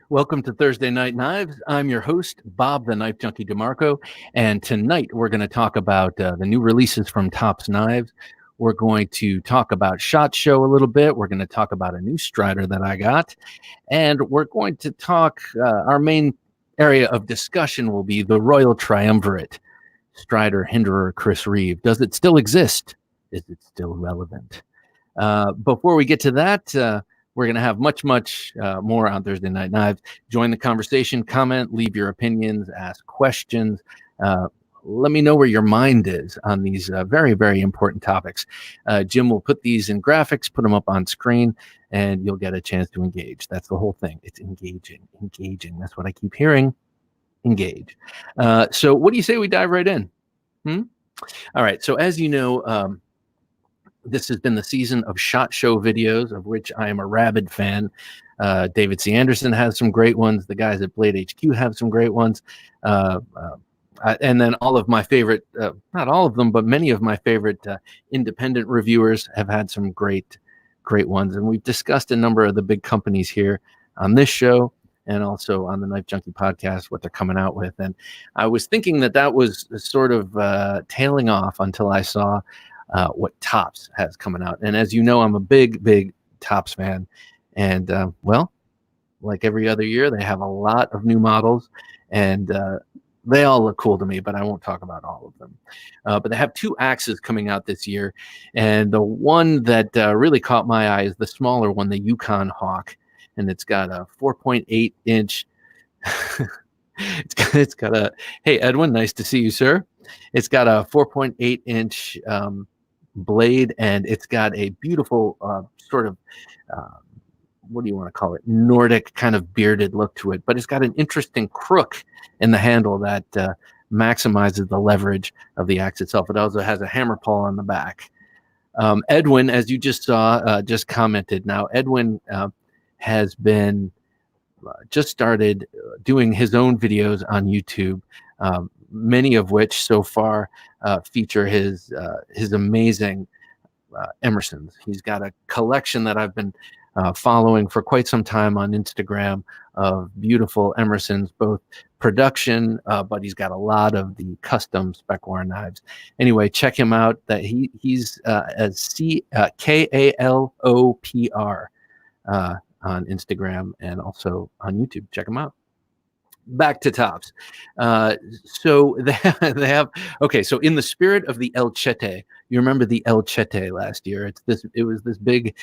Welcome to Thursday Night Knives. I'm your host, Bob the Knife Junkie DeMarco, and tonight we're going to talk about the new releases from Tops Knives. We're going to talk about SHOT Show a little bit. We're going to talk about a new Strider that I got, and we're going to talk, our main area of discussion will be the Royal Triumvirate, Strider, Hinderer, Chris Reeve. Does it still exist? Is it still relevant? Before we get to that, we're going to have much more on Thursday Night Knives. Join the conversation, comment, leave your opinions, ask questions. Let me know where your mind is on these very, very important topics. Jim will put these in graphics, put them up on screen, and you'll get a chance to engage. That's the whole thing. It's engaging. That's what I keep hearing. Engage. So what do you say we dive right in? All right. So as you know, this has been the season of SHOT Show videos, of which I am a rabid fan. David C. Anderson has some great ones. The guys at Blade HQ have some great ones. And then all of my favorite, not all of them, but many of my favorite independent reviewers have had some great ones. And we've discussed a number of the big companies here on this show and also on the Knife Junkie podcast, what they're coming out with. And I was thinking that was sort of tailing off until I saw what Tops has coming out. And as you know, I'm a big Tops fan. And well, like every other year, they have a lot of new models, and they all look cool to me, but I won't talk about all of them. But they have two axes coming out this year. And the one that really caught my eye is the smaller one, the Yukon Hawk. And it's got a 4.8 inch. It's got a, hey, Edwin, nice to see you, sir. It's got a 4.8 inch blade, and it's got a beautiful sort of what do you want to call it, Nordic kind of bearded look to it, but it's got an interesting crook in the handle that maximizes the leverage of the axe itself. It also has a hammer pawl on the back. Edwin, as you just saw, just commented. Now Edwin has been just started doing his own videos on YouTube, many of which so far feature his amazing Emersons. He's got a collection that I've been following for quite some time on Instagram of beautiful Emersons, both production, but he's got a lot of the custom Specwar knives. Anyway, check him out. That he's as KALOPR on Instagram and also on YouTube. Check him out. Back to Tops. So they have, okay, so in the spirit of the El Chete, you remember the El Chete last year. It was this big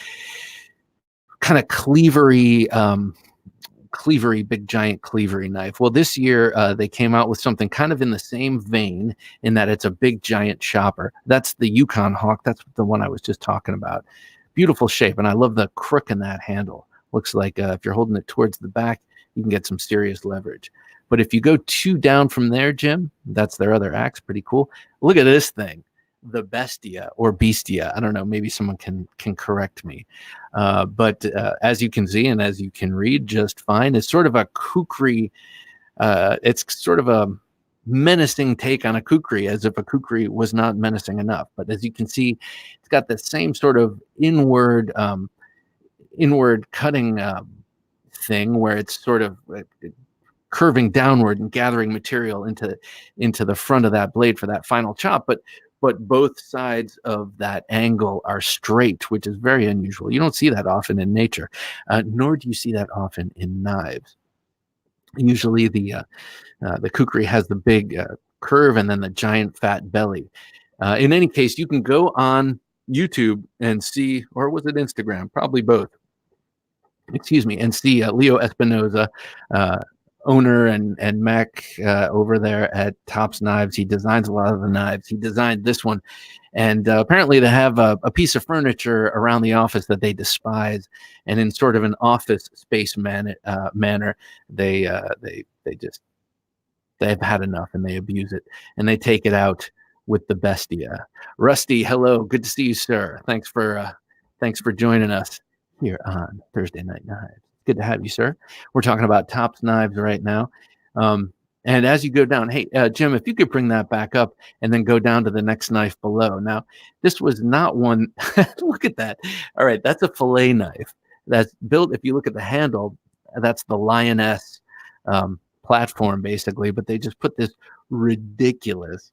kind of cleavery, big giant cleavery knife. Well, this year they came out with something kind of in the same vein, in that it's a big giant chopper. That's the Yukon Hawk. That's the one I was just talking about. Beautiful shape, and I love the crook in that handle. Looks like if you're holding it towards the back, you can get some serious leverage. But if you go two down from there, Jim, that's their other axe. Pretty cool. Look at this thing, the Bestia or Bestia. I don't know. Maybe someone can correct me. But as you can see and as you can read just fine, it's sort of a kukri. It's sort of a menacing take on a kukri, as if a kukri was not menacing enough. But as you can see, it's got the same sort of inward cutting thing, where it's sort of curving downward and gathering material into the front of that blade for that final chop. But both sides of that angle are straight, which is very unusual. You don't see that often in nature, nor do you see that often in knives. Usually the kukri has the big curve and then the giant fat belly. In any case, you can go on YouTube and see, or was it Instagram? Probably both. Excuse me, and see Leo Espinoza, owner and mech over there at Tops Knives. He designs a lot of the knives. He designed this one, and apparently they have a piece of furniture around the office that they despise, and in sort of an office space manner, they've had enough and they abuse it, and they take it out with the Bestia. Rusty, hello, good to see you, sir. Thanks for joining us here on Thursday Night Knives. Good to have you, sir. We're talking about Tops Knives right now. And as you go down, hey, Jim, if you could bring that back up and then go down to the next knife below. Now, this was not one. Look at that. All right, that's a fillet knife that's built. If you look at the handle, that's the Lioness platform basically, but they just put this ridiculous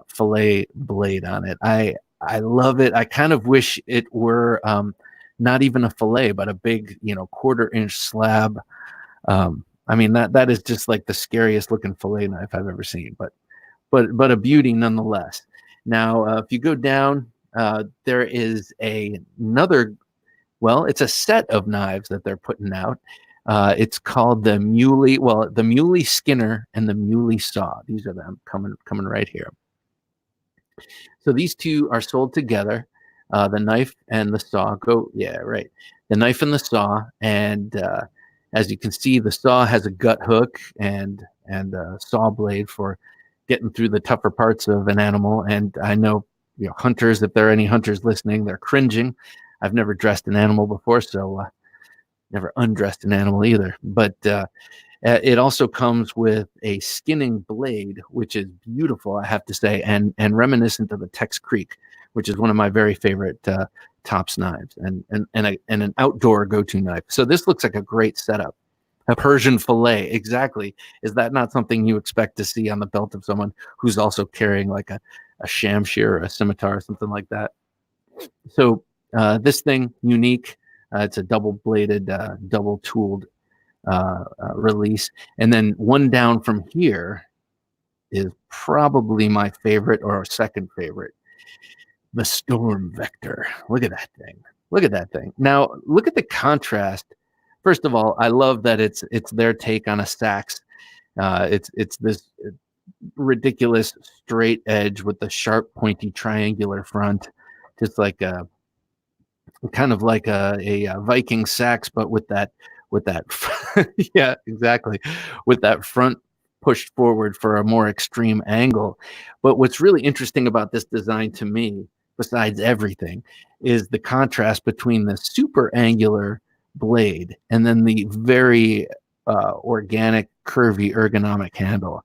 fillet blade on it. I love it. I kind of wish it were not even a fillet, but a big, 1/4-inch slab. I mean, that is just like the scariest looking fillet knife I've ever seen, but a beauty nonetheless. Now, if you go down, there is another. Well, it's a set of knives that they're putting out. It's called the Muley. Well, the Muley Skinner and the Muley Saw. These are them coming right here. So these two are sold together. The knife and the saw go. Yeah, right. The knife and the saw, and as you can see, the saw has a gut hook and a saw blade for getting through the tougher parts of an animal. And I know, hunters, if there are any hunters listening, they're cringing. I've never dressed an animal before, so never undressed an animal either. But it also comes with a skinning blade, which is beautiful, I have to say, and reminiscent of the Tex Creek, which is one of my very favorite Tops knives, and an outdoor go-to knife. So this looks like a great setup. A Persian fillet, exactly. Is that not something you expect to see on the belt of someone who's also carrying like a shamshir or a scimitar or something like that? So this thing, unique. It's a double-bladed, double-tooled release. And then one down from here is probably my favorite or second favorite. The Storm Vector. Look at that thing. Look at that thing. Now, look at the contrast. First of all, I love that it's their take on a sax. It's this ridiculous straight edge with the sharp, pointy, triangular front, just like a kind of like a Viking sax, but with that yeah, exactly, with that front pushed forward for a more extreme angle. But what's really interesting about this design to me, besides everything, is the contrast between the super angular blade and then the very organic, curvy, ergonomic handle.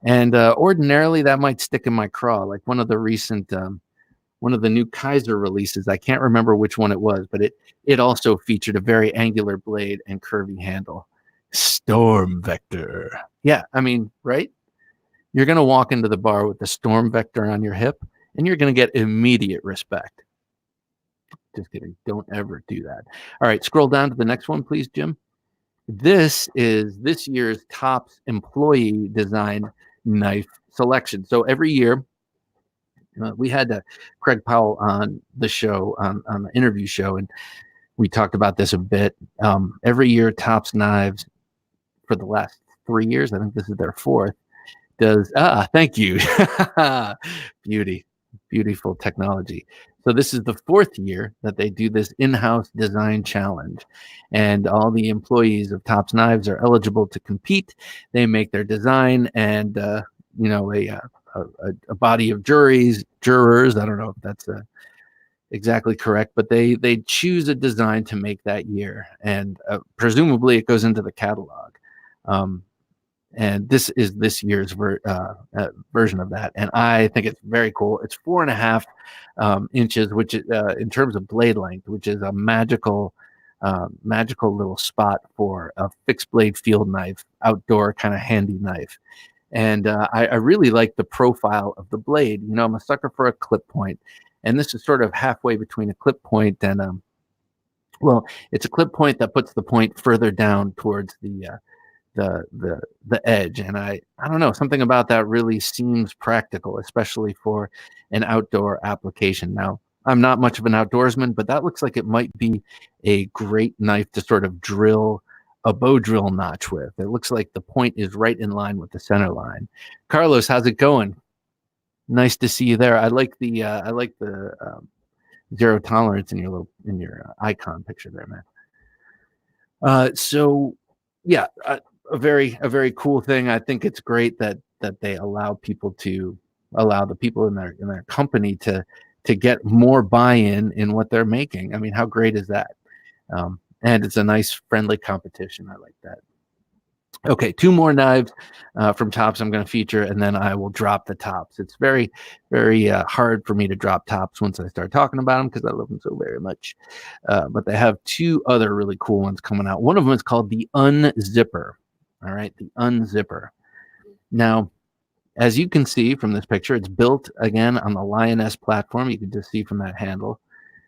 And ordinarily that might stick in my craw, like one of the recent one of the new Kaiser releases. I can't remember which one it was, but it also featured a very angular blade and curvy handle. Storm Vector. Yeah, I mean, right? You're going to walk into the bar with the Storm Vector on your hip, and you're going to get immediate respect. Just kidding. Don't ever do that. All right, scroll down to the next one, please, Jim. This is this year's Tops employee design knife selection. So every year, we had Craig Powell on the show, on the interview show, and we talked about this a bit. Every year, Tops Knives, for the last 3 years, I think this is their fourth, does, thank you. Beautiful technology. So this is the fourth year that they do this in-house design challenge, and all the employees of Tops Knives are eligible to compete. They make their design, and a body of jurors. I don't know if that's exactly correct, but they choose a design to make that year, and presumably it goes into the catalog. And this is this year's version of that, and I think it's very cool. It's 4.5 inches, which is in terms of blade length, which is a magical little spot for a fixed blade field knife, outdoor kind of handy knife. And I really like the profile of the blade. I'm a sucker for a clip point, and this is sort of halfway between a clip point and it's a clip point that puts the point further down towards the edge. And I don't know, something about that really seems practical, especially for an outdoor application. Now, I'm not much of an outdoorsman, but that looks like it might be a great knife to sort of drill a bow drill notch with. It looks like the point is right in line with the center line. Carlos, how's it going? Nice to see you there. I like the zero tolerance in your icon picture there, man. So yeah, a very cool thing. I think it's great that they allow the people in their company to get more buy-in in what they're making. I mean, how great is that? And it's a nice friendly competition. I like that. Okay, two more knives from Tops I'm going to feature, and then I will drop the tops. It's very, very hard for me to drop tops once I start talking about them because I love them so very much. But they have two other really cool ones coming out. One of them is called the Unzipper. All right, the Unzipper. Now, as you can see from this picture, it's built again on the Lioness platform. You can just see from that handle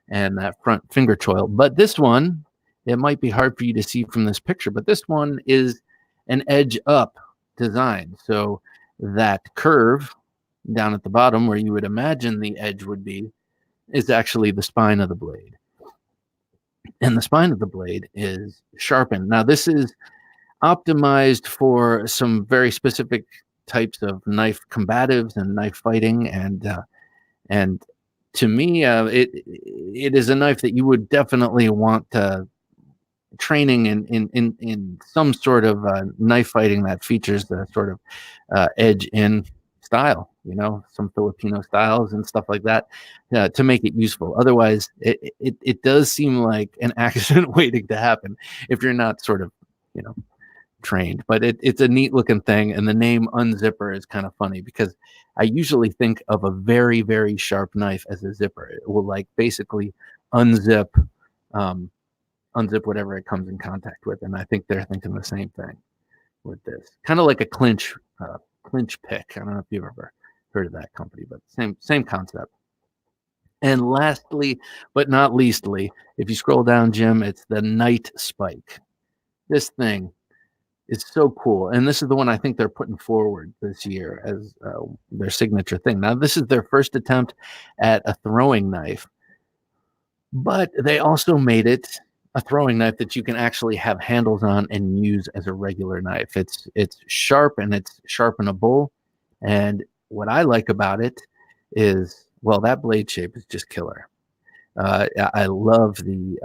and that front finger choil. But this one, it might be hard for you to see from this picture, but this one is an edge up design. So that curve down at the bottom where you would imagine the edge would be is actually the spine of the blade. And the spine of the blade is sharpened. Now, this is optimized for some very specific types of knife combatives and knife fighting. And to me, it is a knife that you would definitely want training in some sort of knife fighting that features the sort of edge in style, some Filipino styles and stuff like that, to make it useful. Otherwise, it does seem like an accident waiting to happen if you're not sort of, trained. But it's a neat looking thing, and the name Unzipper is kind of funny because I usually think of a very, very sharp knife as a zipper. It will basically unzip whatever it comes in contact with, and I think they're thinking the same thing with this. Kind of like a clinch pick. I don't know if you've ever heard of that company, but same concept. And lastly, but not leastly, if you scroll down, Jim, it's the Night Spike. This thing is so cool, and this is the one I think they're putting forward this year as their signature thing. Now, this is their first attempt at a throwing knife, but they also made it a throwing knife that you can actually have handles on and use as a regular knife. It's sharp and it's sharpenable, and what I like about it is, well, that blade shape is just killer. I love the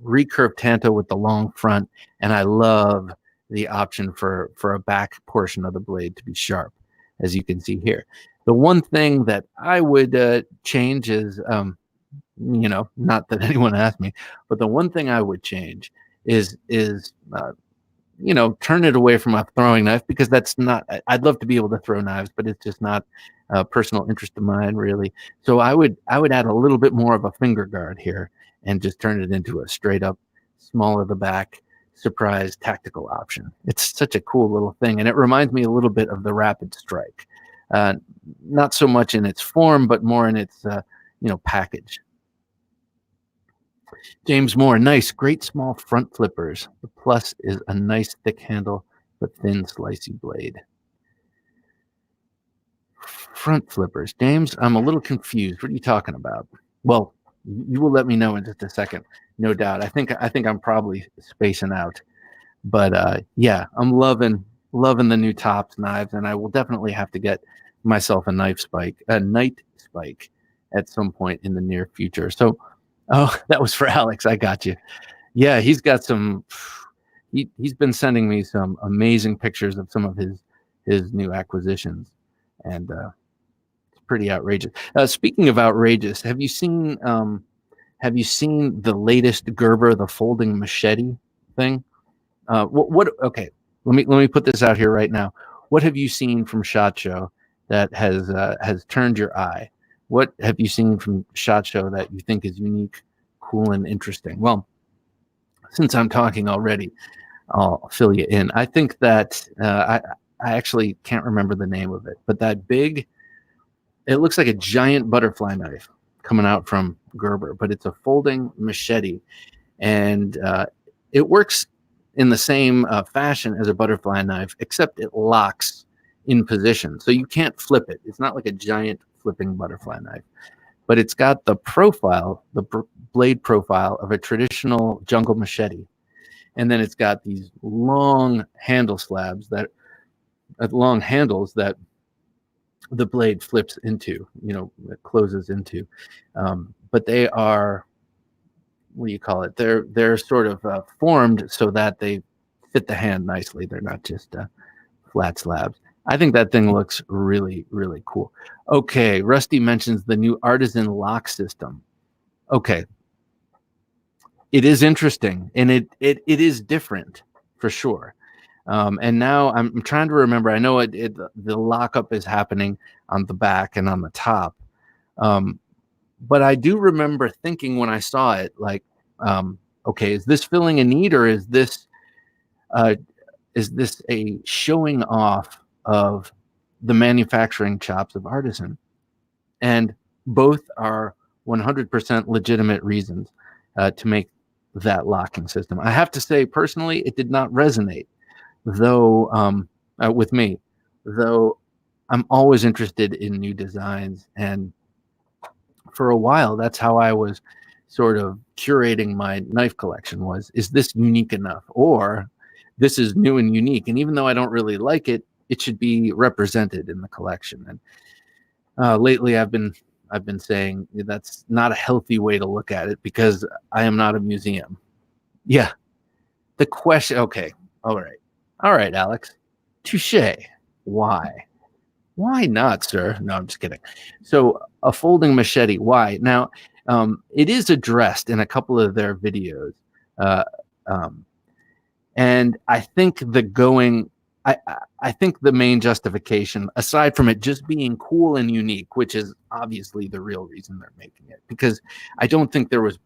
recurved tanto with the long front, and I love the option for a back portion of the blade to be sharp, as you can see here. The one thing that I would change is, not that anyone asked me, but the one thing I would change is turn it away from a throwing knife, because that's not, I'd love to be able to throw knives, but it's just not a personal interest of mine, really. So I would add a little bit more of a finger guard here and just turn it into a straight up, smaller the back, surprise tactical option. It's such a cool little thing, and it reminds me a little bit of the Rapid Strike. Not so much in its form, but more in its package. James Moore, nice, great small front flippers. The plus is a nice thick handle but thin slicey blade. Front flippers, James, I'm a little confused. What are you talking about? Well, you will let me know in just a second, no doubt. I think I'm probably spacing out, but yeah, I'm loving the new Tops knives, and I will definitely have to get myself a Night Spike at some point in the near future. So, oh, that was for Alex. I got you. Yeah, he's got some. He's been sending me some amazing pictures of some of his new acquisitions, and it's pretty outrageous. Speaking of outrageous, have you seen the latest Gerber, the folding machete thing? What? Okay, let me put this out here right now. What have you seen from SHOT Show that has turned your eye? What have you seen from SHOT Show that you think is unique, cool, and interesting? Well, since I'm talking already, I'll fill you in. I think that I actually can't remember the name of it, but that big, it looks like a giant butterfly knife coming out from Gerber, but it's a folding machete, and it works in the same fashion as a butterfly knife, except it locks in position, so you can't flip it. It's not like a giant flipping butterfly knife, but it's got the profile, the blade profile of a traditional jungle machete, and then it's got these long handle slabs long handles that the blade flips into, it closes into, but they are, what do you call it? They're sort of formed so that they fit the hand nicely. They're not just flat slabs. I think that thing looks really, really cool. Okay, Rusty mentions the new Artisan lock system. Okay, it is interesting, and it is different for sure. And now I'm trying to remember. I know the lockup is happening on the back and on the top. But I do remember thinking when I saw it, like, okay, is this filling a need, or uh, is this a showing off of the manufacturing chops of Artisan? And both are 100% legitimate reasons to make that locking system. I have to say, personally, it did not resonate, though, with me, though I'm always interested in new designs. And for a while, that's how I was sort of curating my knife collection was, is this unique enough? Or this is new and unique. And even though I don't really like it, it should be represented in the collection. And lately I've been saying that's not a healthy way to look at it, because I am not a museum. Yeah. The question, okay. All right, Alex. Touche. Why? Why not, sir? No, I'm just kidding. So a folding machete. Why? Now, it is addressed in a couple of their videos. Uh, um, and I think I think the main justification, aside from it just being cool and unique, which is obviously the real reason they're making it, because I don't think there was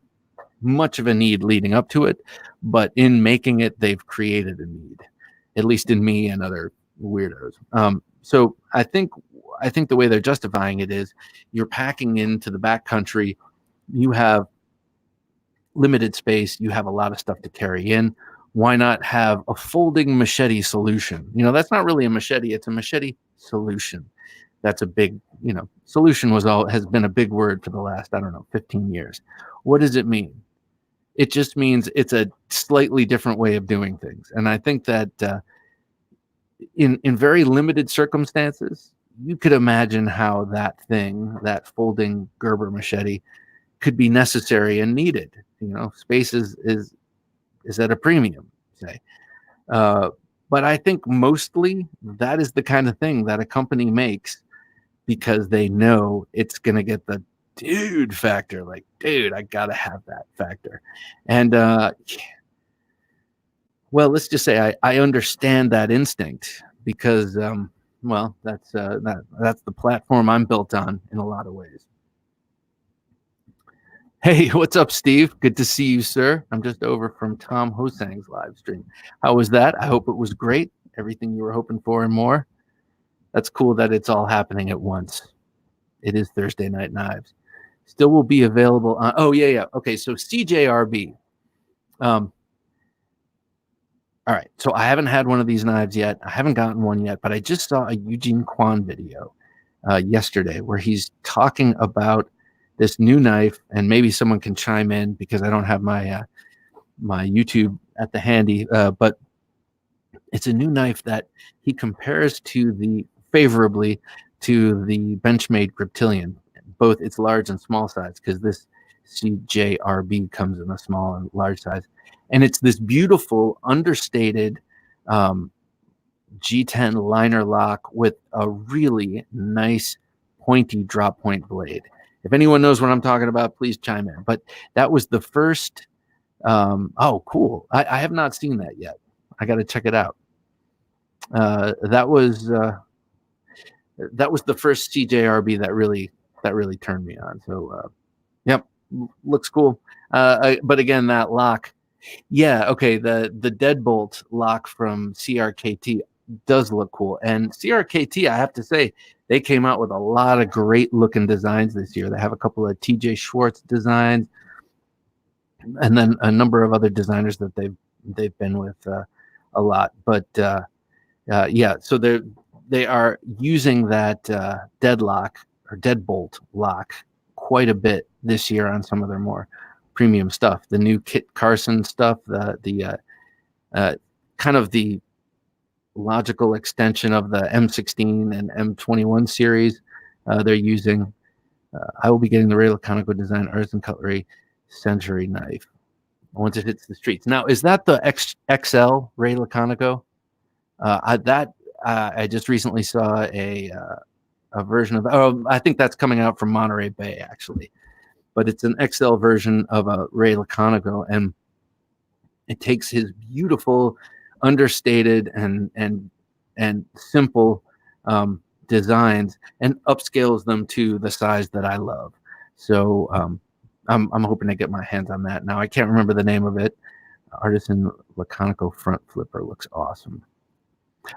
much of a need leading up to it, but in making it, they've created a need, at least in me and other weirdos. So I think the way they're justifying it is, you're packing into the backcountry, you have limited space, you have a lot of stuff to carry in. Why not have a folding machete solution? That's not really a machete, it's a machete solution. That's a big, solution has been a big word for the last, I don't know, 15 years. What does it mean? It just means it's a slightly different way of doing things. And I think that in very limited circumstances, you could imagine how that folding Gerber machete could be necessary and needed. Space is at a premium, say. But I think mostly that is the kind of thing that a company makes because they know it's going to get the dude factor. Like, dude, I got to have that factor. And, well, let's just say I understand that instinct because, well, that's the platform I'm built on in a lot of ways. Hey, what's up, Steve? Good to see you, sir. I'm just over from Tom Hosang's live stream. How was that? I hope it was great. Everything you were hoping for and more. That's cool that it's all happening at once. It is Thursday Night Knives. Still will be available on. Oh, yeah. Okay, so CJRB. All right, so I haven't had one of these knives yet. I haven't gotten one yet, but I just saw a Eugene Kwan video yesterday where he's talking about this new knife, and maybe someone can chime in because I don't have my my YouTube at the handy, but it's a new knife that he compares favorably to the Benchmade Griptilian, both its large and small size, because this CJRB comes in a small and large size. And it's this beautiful, understated G10 liner lock with a really nice, pointy drop point blade. If anyone knows what I'm talking about, please chime in. But that was the first. Oh, cool! I have not seen that yet. I got to check it out. That was the first CJRB that really turned me on. So, yep, looks cool. But again, that lock. Yeah, okay. The deadbolt lock from CRKT does look cool, and CRKT, I have to say, they came out with a lot of great looking designs this year. They have a couple of TJ Schwartz designs, and then a number of other designers that they've been with a lot. But yeah, so they are using that deadlock or deadbolt lock quite a bit this year on some of their more premium stuff. The new Kit Carson stuff, the kind of the logical extension of the M16 and M21 series. They're using. I will be getting the Ray Laconico design Artisan cutlery century knife once it hits the streets. Now, is that the XL Ray Laconico? I just recently saw a version of. Oh, I think that's coming out from Monterey Bay actually. But it's an XL version of a Ray Laconico, and it takes his beautiful understated and simple designs, and upscales them to the size that I love. So I'm hoping to get my hands on that. Now I can't remember the name of it. Artisan Laconico front flipper looks awesome.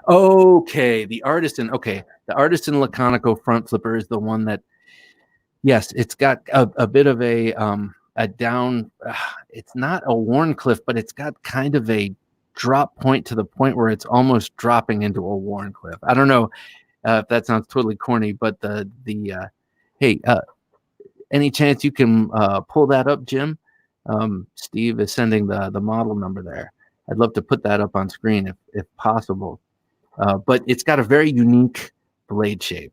Okay, the Artisan. Okay, the Artisan Laconico front flipper is the one that, yes, it's got a bit of a down. It's not a Wharncliffe, but it's got kind of a drop point to the point where it's almost dropping into a Wharncliffe. I don't know if that sounds totally corny, but hey, any chance you can pull that up, Jim? Steve is sending the model number there. I'd love to put that up on screen if possible. But it's got a very unique blade shape,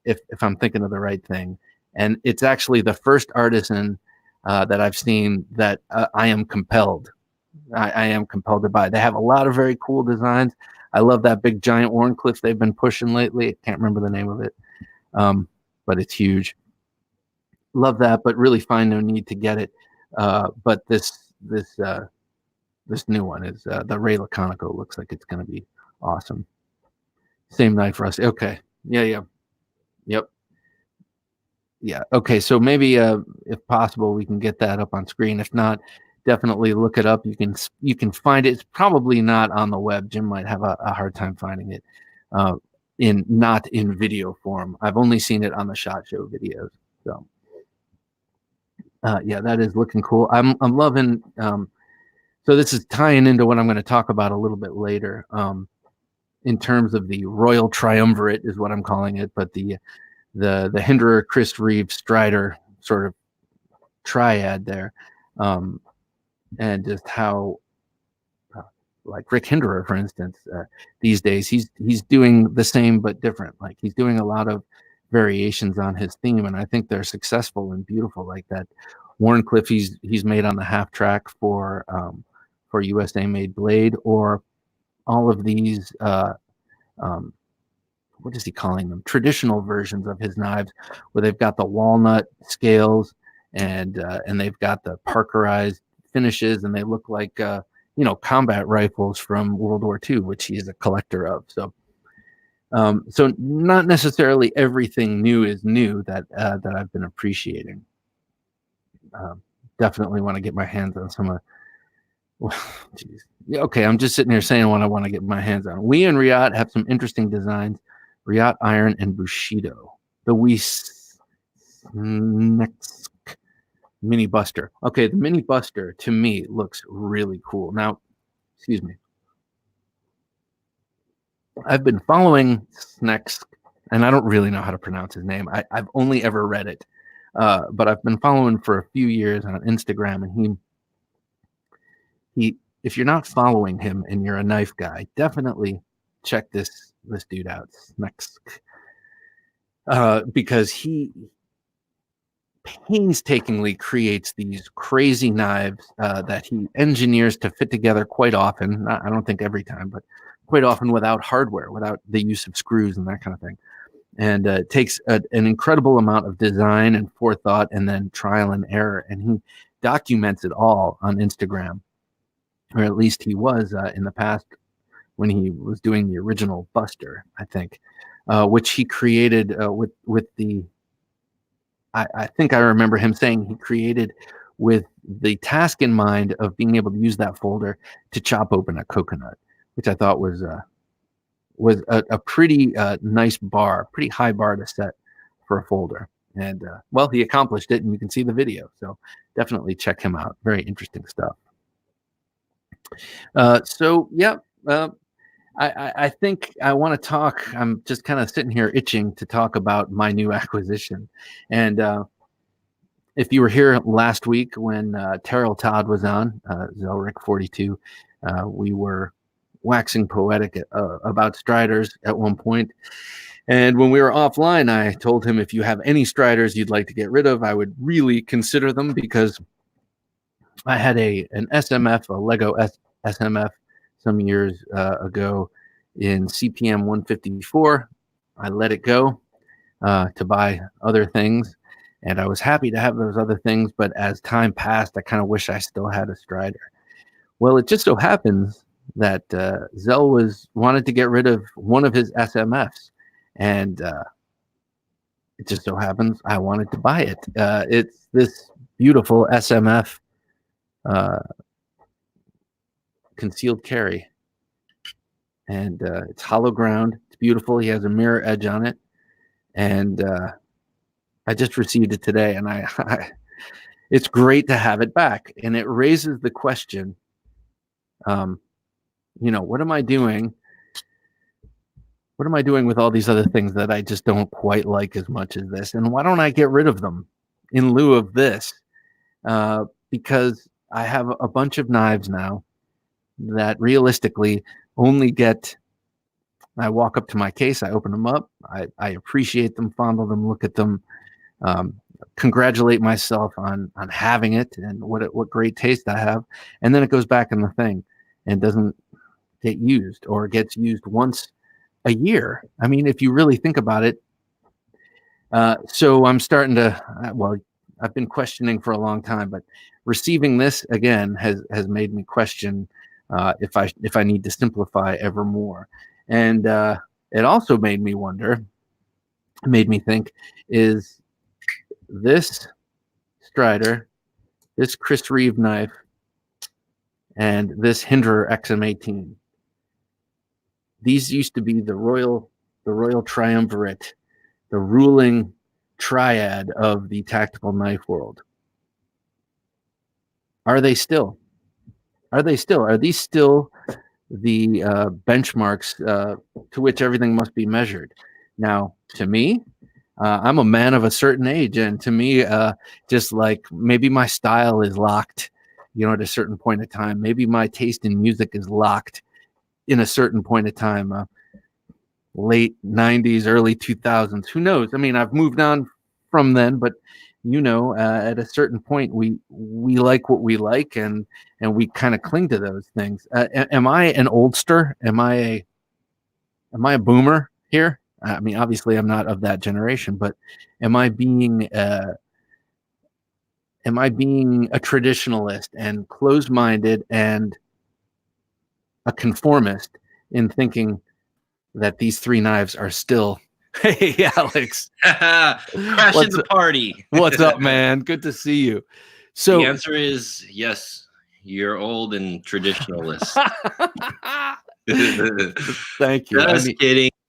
if I'm thinking of the right thing. And it's actually the first Artisan that I've seen that I am compelled. I am compelled to buy. They have a lot of very cool designs. I love that big giant Wharncliffe they've been pushing lately. I can't remember the name of it, but it's huge. Love that, but really find no need to get it. But this new one is the Ray Laconico. Looks like it's going to be awesome. Same knife, Rusty. Okay. Yeah. Yep. Yeah. Okay. So maybe if possible, we can get that up on screen. If not, definitely look it up. You can find it. It's probably not on the web. Jim might have a hard time finding it not in video form. I've only seen it on the SHOT Show videos. So yeah, that is looking cool. I'm loving. So this is tying into what I'm going to talk about a little bit later. In terms of the Royal Triumvirate is what I'm calling it, but the Hinderer, Chris Reeve, Strider sort of triad there, and just how, like Rick Hinderer, for instance, these days he's doing the same but different. Like he's doing a lot of variations on his theme, and I think they're successful and beautiful. Like that Wharncliffe he's made on the half track for USA made blade, or all of these what is he calling them, traditional versions of his knives, where they've got the walnut scales and they've got the parkerized finishes, and they look like combat rifles from World War II, which he's a collector of. So so not necessarily everything new is new that I've been appreciating. Definitely want to get my hands on some of. Geez. Yeah, okay, I'm just sitting here saying what I want to get my hands on. We and Riot have some interesting designs. Riot Iron and Bushido. The next Mini Buster. Okay, the Mini Buster to me looks really cool. Now, excuse me. I've been following Snex, and I don't really know how to pronounce his name. I've only ever read it, but I've been following for a few years on Instagram, and he. If you're not following him and you're a knife guy, definitely check this dude out, Snex, because he painstakingly creates these crazy knives that he engineers to fit together quite often. I don't think every time, but quite often without hardware, without the use of screws and that kind of thing. And it takes an incredible amount of design and forethought and then trial and error. And he documents it all on Instagram, or at least he was in the past when he was doing the original Buster, I think, which he created with the, I think I remember him saying he created with the task in mind of being able to use that folder to chop open a coconut, which I thought was a pretty nice bar, pretty high bar to set for a folder. And well, he accomplished it, and you can see the video. So definitely check him out. Very interesting stuff. So yeah, I think I want to talk. I'm just kind of sitting here itching to talk about my new acquisition. And if you were here last week when Terrell Todd was on, Zelric 42, we were waxing poetic about Striders at one point. And when we were offline, I told him, if you have any Striders you'd like to get rid of, I would really consider them, because I had an SMF, a Lego SMF, some years ago in CPM 154. I let it go to buy other things, and I was happy to have those other things, but as time passed, I kind of wish I still had a Strider. Well, it just so happens that Zell wanted to get rid of one of his SMFs, and it just so happens I wanted to buy it. It's this beautiful SMF concealed carry, and it's hollow ground. It's beautiful. He has a mirror edge on it, and I just received it today, and it's great to have it back. And it raises the question, what am I doing? What am I doing with all these other things that I just don't quite like as much as this? And why don't I get rid of them in lieu of this? Because I have a bunch of knives now that realistically only I walk up to my case, I open them up, I appreciate them, fondle them, look at them, congratulate myself on having it and what great taste I have. And then it goes back in the thing and doesn't get used, or gets used once a year. I mean, if you really think about it. So I'm starting to, I've been questioning for a long time, but receiving this again has made me question if I need to simplify ever more. And it also made me think, is this Strider, this Chris Reeve knife, and this Hinderer XM18. These used to be the Royal Triumverate, the ruling triad of the tactical knife world. Are they still? Are these still the benchmarks to which everything must be measured? Now, to me, I'm a man of a certain age, and to me, just like maybe my style is locked, at a certain point of time. Maybe my taste in music is locked in a certain point of time, late 90s, early 2000s. Who knows? I mean, I've moved on from then, but at a certain point, we like what we like, and we kind of cling to those things. Am I an oldster? Am I a boomer here? I mean, obviously, I'm not of that generation, but am I being a traditionalist and closed-minded and a conformist in thinking that these three knives are still? Hey, Alex. Crashing the party. What's up, man? Good to see you. So the answer is yes, you're old and traditionalist. Thank you.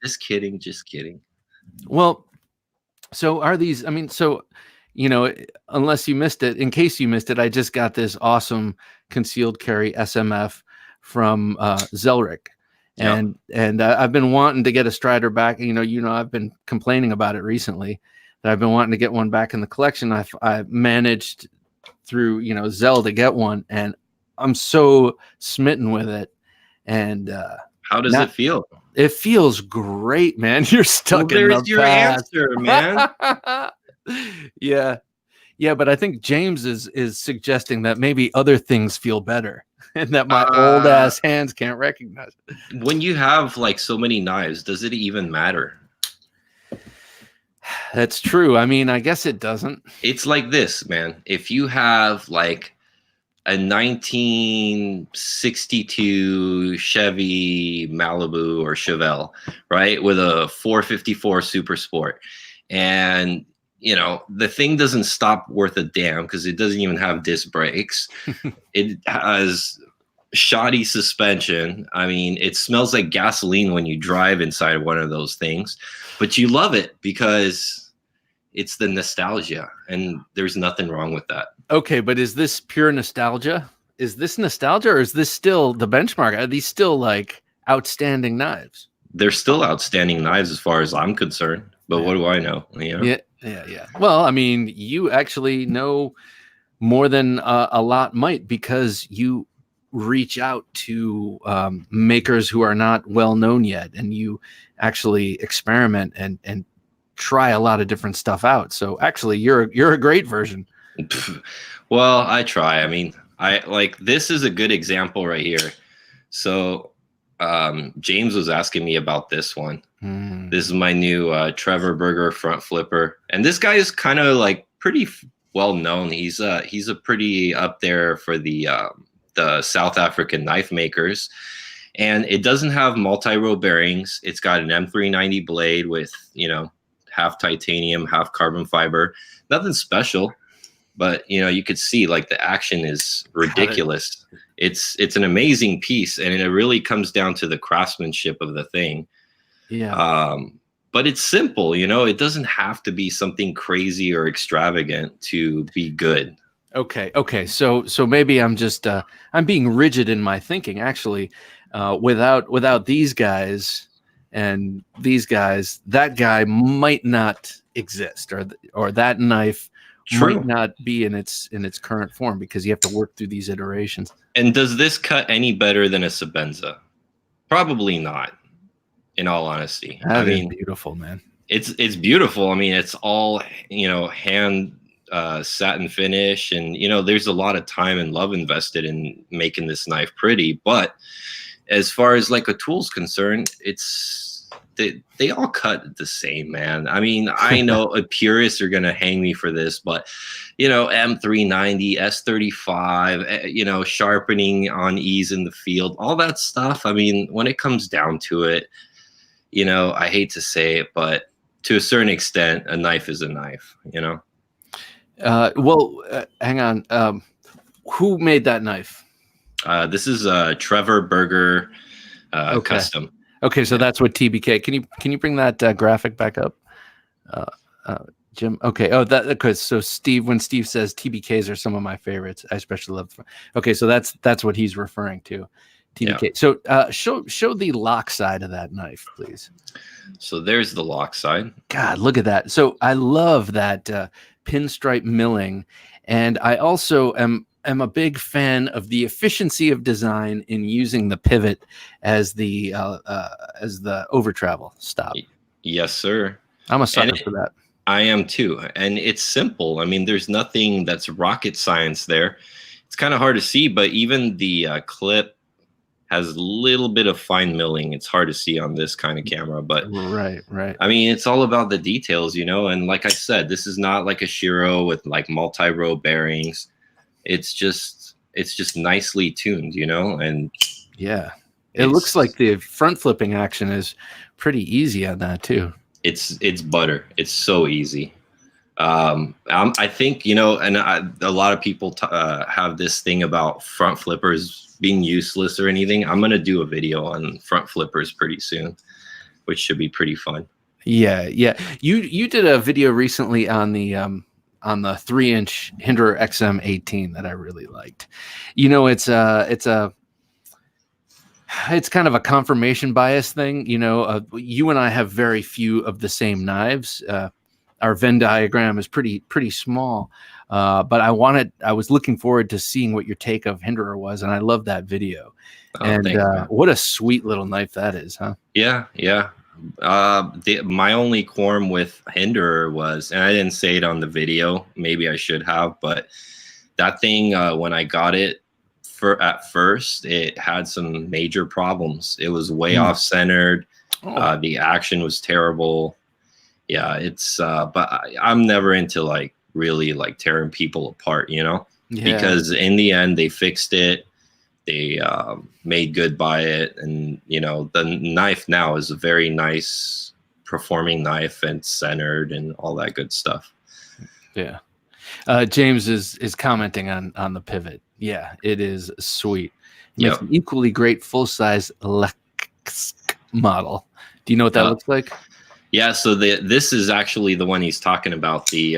Just kidding. Well, so are these, unless you missed it, in case you missed it, I just got this awesome concealed carry SMF from Zelric. And I've been wanting to get a Strider back. I've been complaining about it recently, that I've been wanting to get one back in the collection. I've managed through Zell to get one, and I'm so smitten with it. And how does it feel? It feels great, man. You're stuck in the past. There's your answer, man. Yeah, but I think James is suggesting that maybe other things feel better, and that my old ass hands can't recognize it. When you have like so many knives, does it even matter? That's true. I mean, I guess it doesn't. It's like this, man. If you have like a 1962 Chevy Malibu or Chevelle, right, with a 454 Super Sport, and the thing doesn't stop worth a damn because it doesn't even have disc brakes. It has shoddy suspension. I mean, it smells like gasoline when you drive inside one of those things, but you love it because it's the nostalgia, and there's nothing wrong with that. Okay, but is this pure nostalgia? Is this nostalgia, or is this still the benchmark? Are these still like outstanding knives? They're still outstanding knives as far as I'm concerned, but what do I know? Yeah. Well, I mean, you actually know more than a lot might, because you reach out to makers who are not well known yet, and you actually experiment and try a lot of different stuff out. So actually, you're a great version. Well, I try. I mean, this is a good example right here. So James was asking me about this one. This is my new Trevor Burger front flipper, and this guy is kind of like pretty well known. He's a pretty up there for the South African knife makers, And it doesn't have multi-row bearings. It's got an M390 blade with, half titanium, half carbon fiber. Nothing special, but you could see like the action is ridiculous. It's an amazing piece, and it really comes down to the craftsmanship of the thing. Yeah. But it's simple, it doesn't have to be something crazy or extravagant to be good. Okay. So maybe I'm just I'm being rigid in my thinking. Actually, without these guys and these guys, that guy might not exist, or that knife might not be in its current form, because you have to work through these iterations. And does this cut any better than a Sebenza? Probably not, in all honesty. That is beautiful, man. It's beautiful. I mean, it's all, hand satin finish, and there's a lot of time and love invested in making this knife pretty. But as far as like a tool's concerned, they all cut the same, man. I mean, I know purists are gonna hang me for this, but M390, S35, sharpening on ease in the field, all that stuff. I mean, when it comes down to it, I hate to say it, but to a certain extent, a knife is a knife. Hang on. Who made that knife? This is Trevor Berger custom. Okay, so that's what TBK. Can you bring that graphic back up, Jim? Okay. Oh, because so when Steve says TBKs are some of my favorites, I especially love. Okay, so that's what he's referring to. TBK. Yeah. So show the lock side of that knife, please. So there's the lock side. God, look at that. So I love that pinstripe milling, and I also am a big fan of the efficiency of design in using the pivot as the over travel stop. Yes, sir. I'm a sucker for that. I am too, and it's simple. I mean, there's nothing that's rocket science there. It's kind of hard to see, but even the clip has a little bit of fine milling. It's hard to see on this kind of camera, but right. I mean, it's all about the details, and like I said, this is not like a Shiro with like multi-row bearings. It's just nicely tuned, and yeah, it looks like the front flipping action is pretty easy on that too. It's butter. It's so easy. I think, and a lot of people have this thing about front flippers being useless or anything. I'm going to do a video on front flippers pretty soon, which should be pretty fun. Yeah. You did a video recently on the 3-inch Hinderer XM18 that I really liked. It's kind of a confirmation bias thing. You and I have very few of the same knives. Our Venn diagram is pretty small. But I was looking forward to seeing what your take of Hinderer was, and I love that video. What a sweet little knife that is, huh? Yeah. My only qualm with Hinderer was, and I didn't say it on the video, maybe I should have, but that thing, when I got it at first, it had some major problems. It was way off centered. The action was terrible. Yeah, but I'm never into like really like tearing people apart, because in the end they fixed it. They made good by it, and the knife now is a very nice performing knife and centered and all that good stuff. Yeah. James is commenting on the pivot. Yeah, it is sweet. It makes an equally great full-size Lex model. Do you know what that looks like? Yeah, so this is actually the one he's talking about, the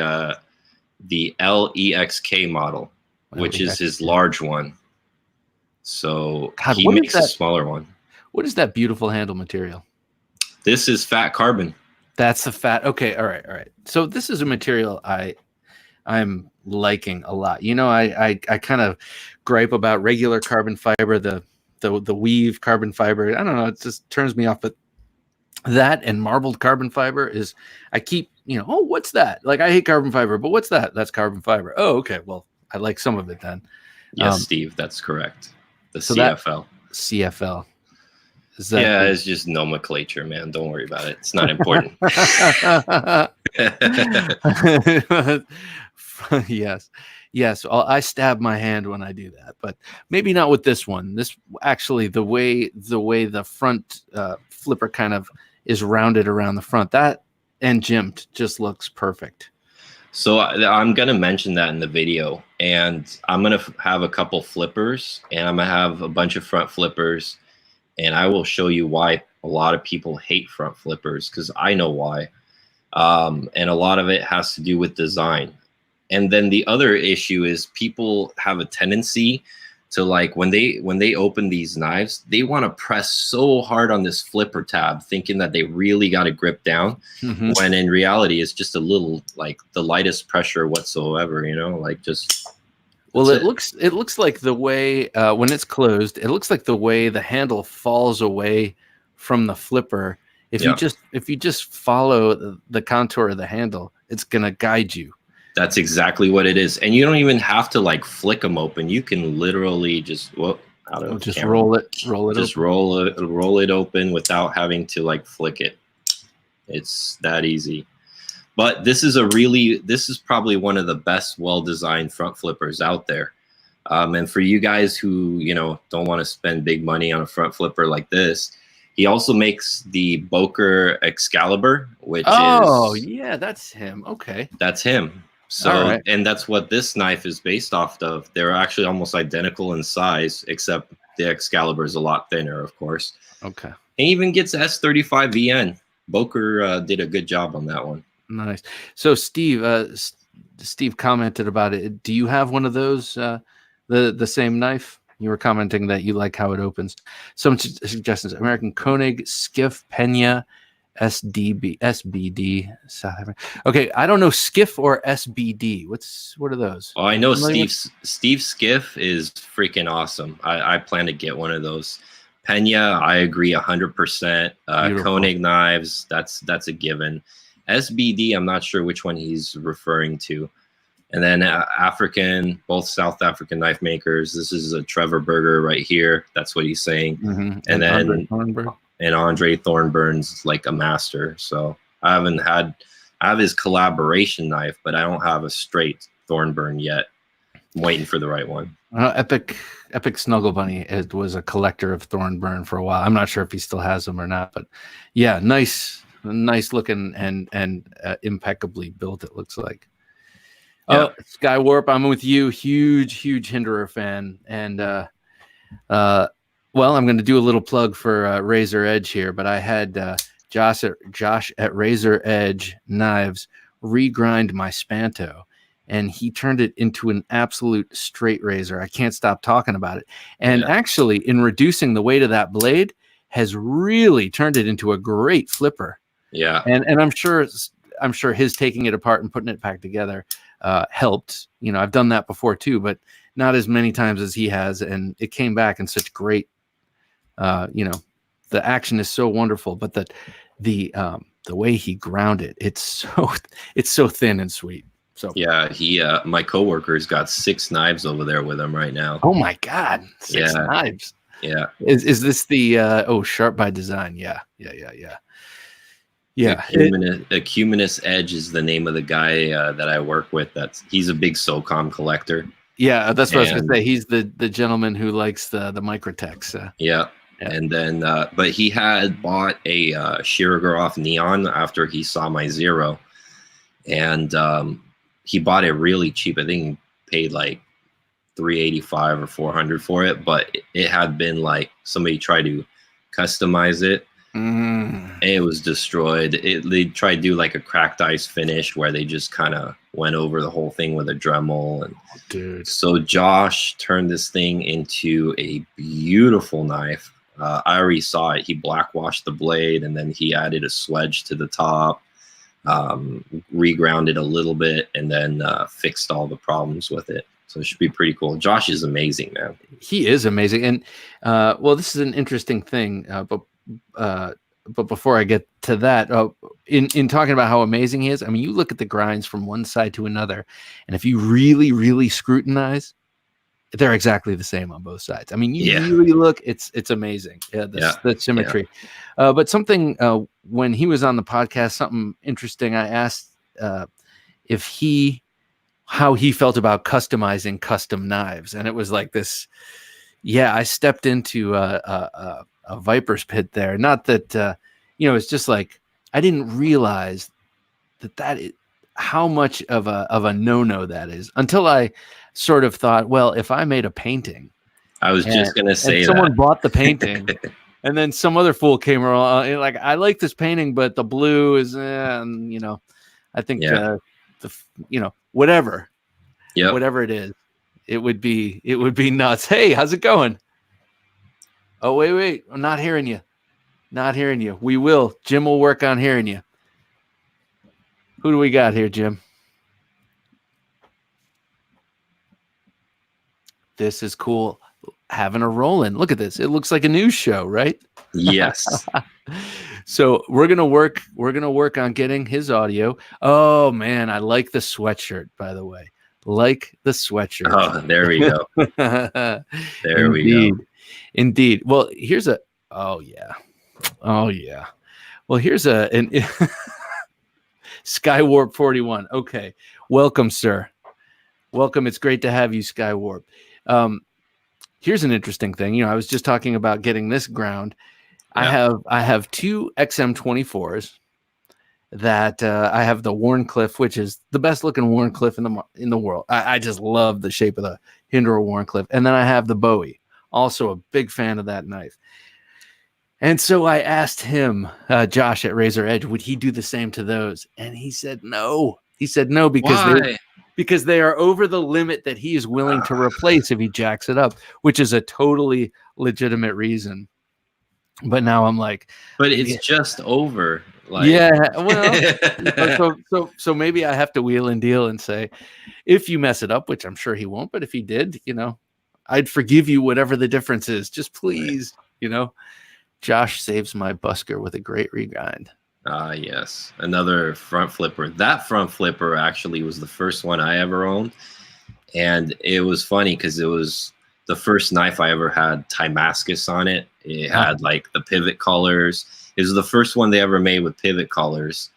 LEXK model, which is his large one. So he makes a smaller one. What is that beautiful handle material? This is fat carbon. That's the fat. Okay, all right. So this is a material I'm liking a lot. I kind of gripe about regular carbon fiber, the weave carbon fiber. I don't know, it just turns me off. But that and marbled carbon fiber is, I keep, oh, what's that? Like, I hate carbon fiber, but what's that? That's carbon fiber. Oh, okay. Well, I like some of it then. Yes, Steve, that's correct. The CFL. CFL. It's just nomenclature, man. Don't worry about it. It's not important. Yes, I stab my hand when I do that, but maybe not with this one. This actually, the way the front flipper kind of is rounded around the front, that and jimmed just looks perfect. So I'm gonna mention that in the video, and I'm gonna have a couple flippers, and I'm gonna have a bunch of front flippers, and I will show you why a lot of people hate front flippers, because I know why. And a lot of it has to do with design. And then the other issue is people have a tendency to, like, when they open these knives, they want to press so hard on this flipper tab, thinking that they really got to grip down, when in reality it's just a little, like, the lightest pressure whatsoever, you know, like, just. Well, it looks like the way when it's closed, it looks like the way the handle falls away from the flipper. If you just follow the contour of the handle, it's gonna guide you. That's exactly what it is, and you don't even have to, like, flick them open. You can literally just roll it. Just open. Roll it open without having to, like, flick it. It's that easy. But this is probably one of the best well-designed front flippers out there. And for you guys who, you know, don't want to spend big money on a front flipper like this, he also makes the Bokor Excalibur, which yeah, that's him. Okay. That's him. So, and that's what this knife is based off of. They're actually almost identical in size, except the Excalibur is a lot thinner, of course. Okay. He even gets S35 VN. Bokor did a good job on that one. Nice. So Steve commented about it. Do you have one of those, the same knife? You were commenting that you like how it opens. Some suggestions: American Koenig, Skiff, Pena, SBD, South Africa. Okay, I don't know Skiff or SBD. What are those? Oh, I know Steve Skiff is freaking awesome. I plan to get one of those. Pena, I agree 100%. Koenig knives, that's a given. SBD, I'm not sure which one he's referring to. And then African, both South African knife makers. This is a Trevor Berger right here. That's what he's saying. And then Andre Thornburn's like a master. So I have his collaboration knife, but I don't have a straight Thornburn yet. I'm waiting for the right one. Epic Snuggle Bunny was a collector of Thornburn for a while. I'm not sure if he still has them or not, but yeah, nice looking and impeccably built, it looks like. Yeah. Sky Warp, I'm with you. Huge Hinderer fan. And well, I'm going to do a little plug for Razor Edge here, but I had Josh at Razor Edge Knives regrind my Spanto, and he turned it into an absolute straight razor. I can't stop talking about it. And actually, in reducing the weight of that blade, has really turned it into a great flipper. Yeah. And I'm sure his taking it apart and putting it back together helped. You know, I've done that before too, but not as many times as he has. And it came back in such great, you know, the action is so wonderful, but the way he ground it, it's so thin and sweet. So yeah, my coworker's got 6 knives over there with him right now. Oh my God, 6 knives. Yeah. Is this the Sharp by Design? Yeah. Ecumenous Edge is the name of the guy that I work with. He's a big SOCOM collector. Yeah, that's what I was gonna say. He's the gentleman who likes the Microtex. Yeah. And then but he had bought a Shirogorov Neon after he saw my Zero, and he bought it really cheap. I think he paid like $385 or $400 for it, but it had been like somebody tried to customize it. And it was destroyed. They tried to do like a cracked ice finish where they just kind of went over the whole thing with a Dremel. And so Josh turned this thing into a beautiful knife. I already saw it. He black washed the blade, and then he added a swedge to the top, regrounded a little bit, and then fixed all the problems with it. So it should be pretty cool. Josh is amazing, man. He is amazing. And well, this is an interesting thing, but before I get to that, in talking about how amazing he is, I mean, you look at the grinds from one side to another, and if you really scrutinize, they're exactly the same on both sides. I mean, you really look, it's amazing. The symmetry. Yeah. But something when he was on the podcast, something interesting. I asked if he how he felt about customizing custom knives, and it was like this. Yeah, I stepped into a viper's pit there. Not that it's just like I didn't realize that is how much of a no-no that is until I sort of thought, well, if I made a painting, I was just gonna say someone that. bought the painting, and then some other fool came along, and like, I like this painting, but the blue is, I think, whatever, whatever it is, it would be nuts. Hey, how's it going? Oh, wait, I'm not hearing you. Not hearing you. We will. Jim will work on hearing you. Who do we got here, Jim? This is cool. Having a roll in. Look at this. It looks like a news show, right? Yes. So we're gonna work on getting his audio. Oh man, I like the sweatshirt, by the way. Like the sweatshirt. Oh, there we go. There we go. Indeed. Well, here's a oh yeah. Well, here's an Skywarp 41. Okay. Welcome, sir. Welcome. It's great to have you, Skywarp. Here's an interesting thing. I was just talking about getting this ground. Yeah. I have two XM24s that I have the Wharncliffe, which is the best looking Wharncliffe in the world. I just love the shape of the Hinderer Wharncliffe. And then I have the Bowie, also a big fan of that knife. And so I asked him, Josh at Razor Edge, would he do the same to those? And he said no. He said no because they are over the limit that he is willing to replace if he jacks it up, which is a totally legitimate reason. But now I'm like, but it's just over. Like, yeah, well, so maybe I have to wheel and deal and say, if you mess it up, which I'm sure he won't, but if he did, I'd forgive you whatever the difference is. Just please, Josh saves my busker with a great regrind. Yes. Another front flipper. That front flipper actually was the first one I ever owned. And it was funny because it was the first knife I ever had Timascus on it. It had like the pivot collars. It was the first one they ever made with pivot collars.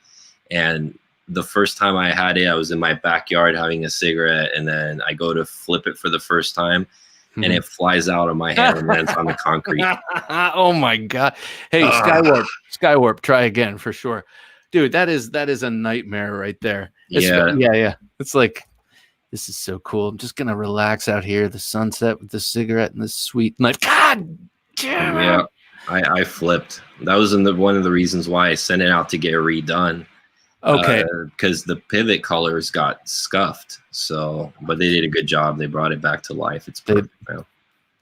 And the first time I had it, I was in my backyard having a cigarette. And then I go to flip it for the first time. And it flies out of my hand and lands on the concrete. Oh my God. Hey, Skywarp, try again for sure. Dude, that is a nightmare right there. Yeah. It's like, this is so cool. I'm just going to relax out here, the sunset with the cigarette and this sweet knife. God damn it. Yeah, I flipped. That was one of the reasons why I sent it out to get redone. Okay. Because the pivot colors got scuffed. So, but they did a good job. They brought it back to life. It's perfect now.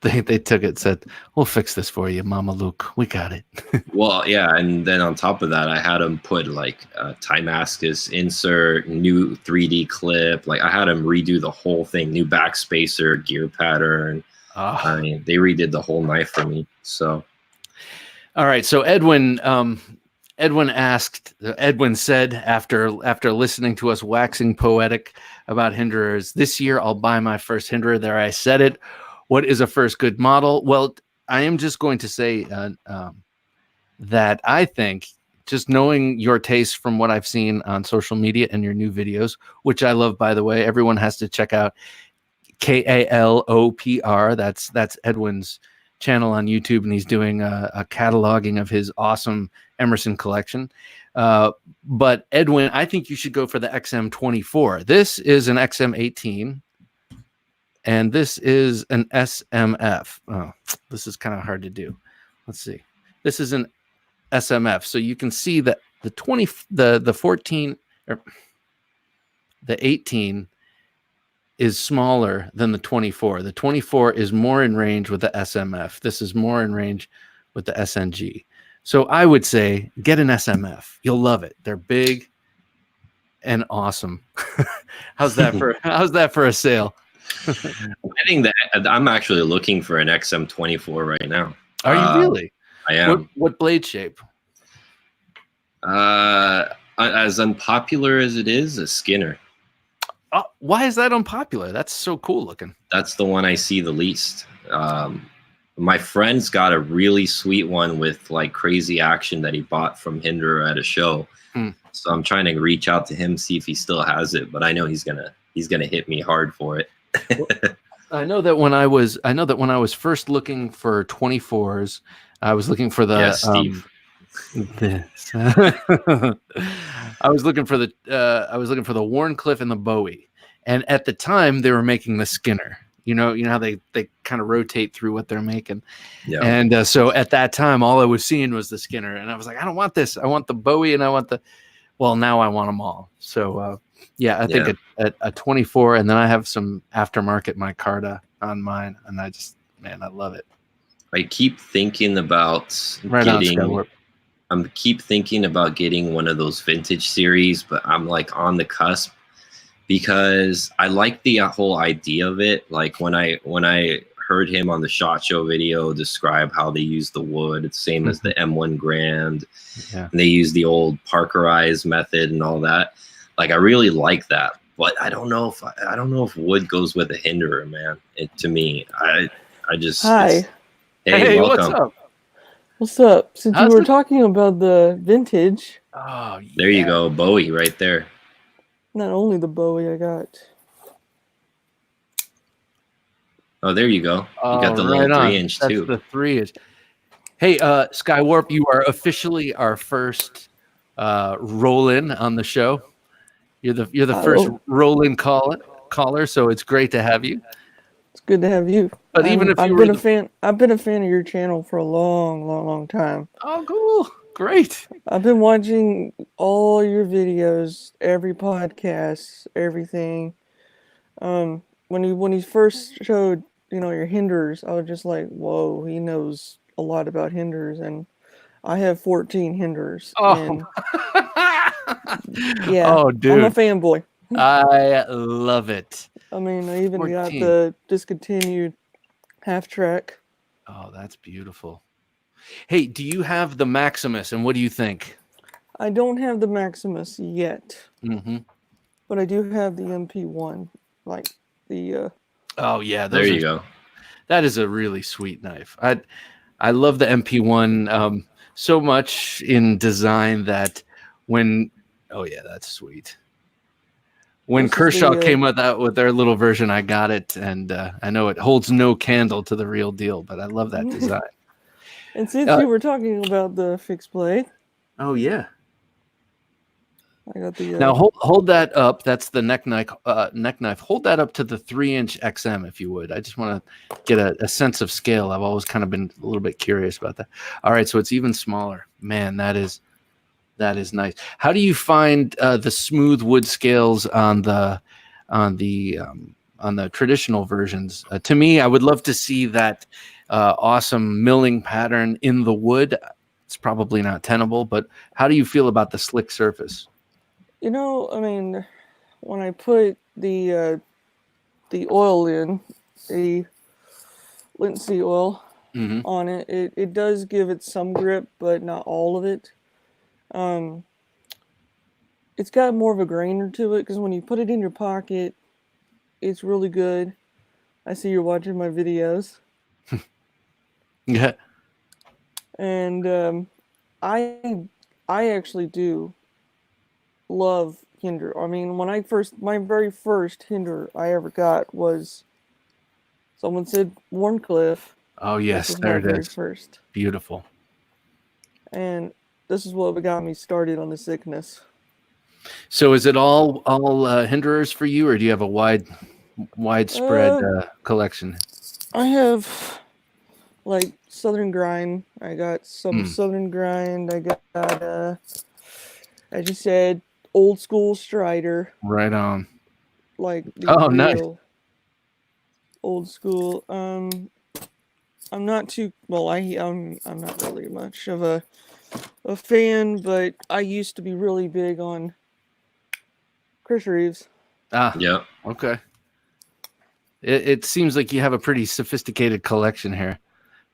They took it, said, we'll fix this for you, Mama Luke. We got it. Well, yeah. And then on top of that, I had them put like a Timascus insert, new 3D clip. Like I had them redo the whole thing, new backspacer, gear pattern. I mean, they redid the whole knife for me. So, all right. So Edwin said after listening to us waxing poetic about Hinderers, this year I'll buy my first Hinderer. There I said it. What is a first good model? Well, I am just going to say that I think, just knowing your taste from what I've seen on social media and your new videos, which I love, by the way, everyone has to check out KALOPR. That's Edwin's channel on YouTube, and he's doing a cataloging of his awesome Emerson collection. But Edwin, I think you should go for the XM24. This is an XM18, and this is an SMF. Oh, this is kind of hard to do. Let's see. This is an SMF, so you can see that the 14 or the 18 is smaller than the 24. The 24 is more in range with the SMF. This is more in range with the SNG. So I would say get an SMF. You'll love it. They're big and awesome. How's that for a sale? I think that I'm actually looking for an XM24 right now. Are you really? I am. What blade shape? As unpopular as it is, a Skinner. Oh, why is that unpopular? That's so cool looking. That's the one I see the least. My friend's got a really sweet one with like crazy action that he bought from Hinderer at a show. So I'm trying to reach out to him, see if he still has it, but I know he's gonna he's gonna hit me hard for it. I know that when I was first looking for 24s, I was looking for the Yes, Steve. this. I was looking for the Warncliffe and the Bowie, and at the time they were making the Skinner. You know how they kind of rotate through what they're making. Yeah. And so at that time, all I was seeing was the Skinner, and I was like, I don't want this. I want the Bowie, and I want the. Well, now I want them all. So I think a 24, and then I have some aftermarket micarta on mine, and I love it. I keep thinking about keep thinking about getting one of those vintage series, but I'm like on the cusp because I like the whole idea of it. Like when I heard him on the SHOT Show video describe how they use the wood, it's same as the M1 Grand, and they use the old Parkerized method and all that. Like I really like that, but I don't know if wood goes with a hinderer, man. To me, I just Hi. Hey, welcome. What's up? Since you were talking about the vintage, there you go, Bowie right there. Not only the Bowie I got. Oh, there you go. You got the little 3-inch too. That's the 3-inch. Hey, Skywarp, you are officially our first roll-in on the show. You're the first roll-in caller, so it's great to have you. It's good to have you. But even if I've been a fan of your channel for a long time. Oh, cool. Great. I've been watching all your videos, every podcast, everything. When he first showed, your hinders, I was just like, whoa, he knows a lot about hinders, and I have 14 hinders. Oh. And yeah. Oh, dude. I'm a fanboy. I love it. I mean, I even 14. got the discontinued half track. Oh, that's beautiful. Hey, do you have the Maximus, and what do you think? I don't have the Maximus yet, but I do have the MP1, like the. Oh yeah, there you go. That is a really sweet knife. I love the MP1 so much in design that that's sweet. When Kershaw came out with their little version, I got it, and I know it holds no candle to the real deal, but I love that design. And since you were talking about the fixed blade, oh yeah, I got the. Now hold that up. That's the neck knife. Hold that up to the 3-inch XM, if you would. I just want to get a sense of scale. I've always kind of been a little bit curious about that. All right, so it's even smaller. Man, that is nice. How do you find the smooth wood scales on the traditional versions? To me, I would love to see that awesome milling pattern in the wood. It's probably not tenable, but how do you feel about the slick surface? I mean, when I put the oil in, the linseed oil on it, it does give it some grip, but not all of it. It's got more of a grainer to it because when you put it in your pocket, it's really good. I see you're watching my videos. Yeah. And I actually do love hinder. I mean, my very first hinder I ever got was, someone said Warncliffe. Oh yes, there it is. First. Beautiful. And this is what got me started on the sickness. So is it all hinderers for you, or do you have a widespread collection? I have like Southern Grind. I got some Southern Grind. I got I just said old school Strider. Right on. Like nice. Old school. I'm not too well. I'm not really much of a fan, but I used to be really big on Chris Reeves. Yeah. Okay. It seems like you have a pretty sophisticated collection here.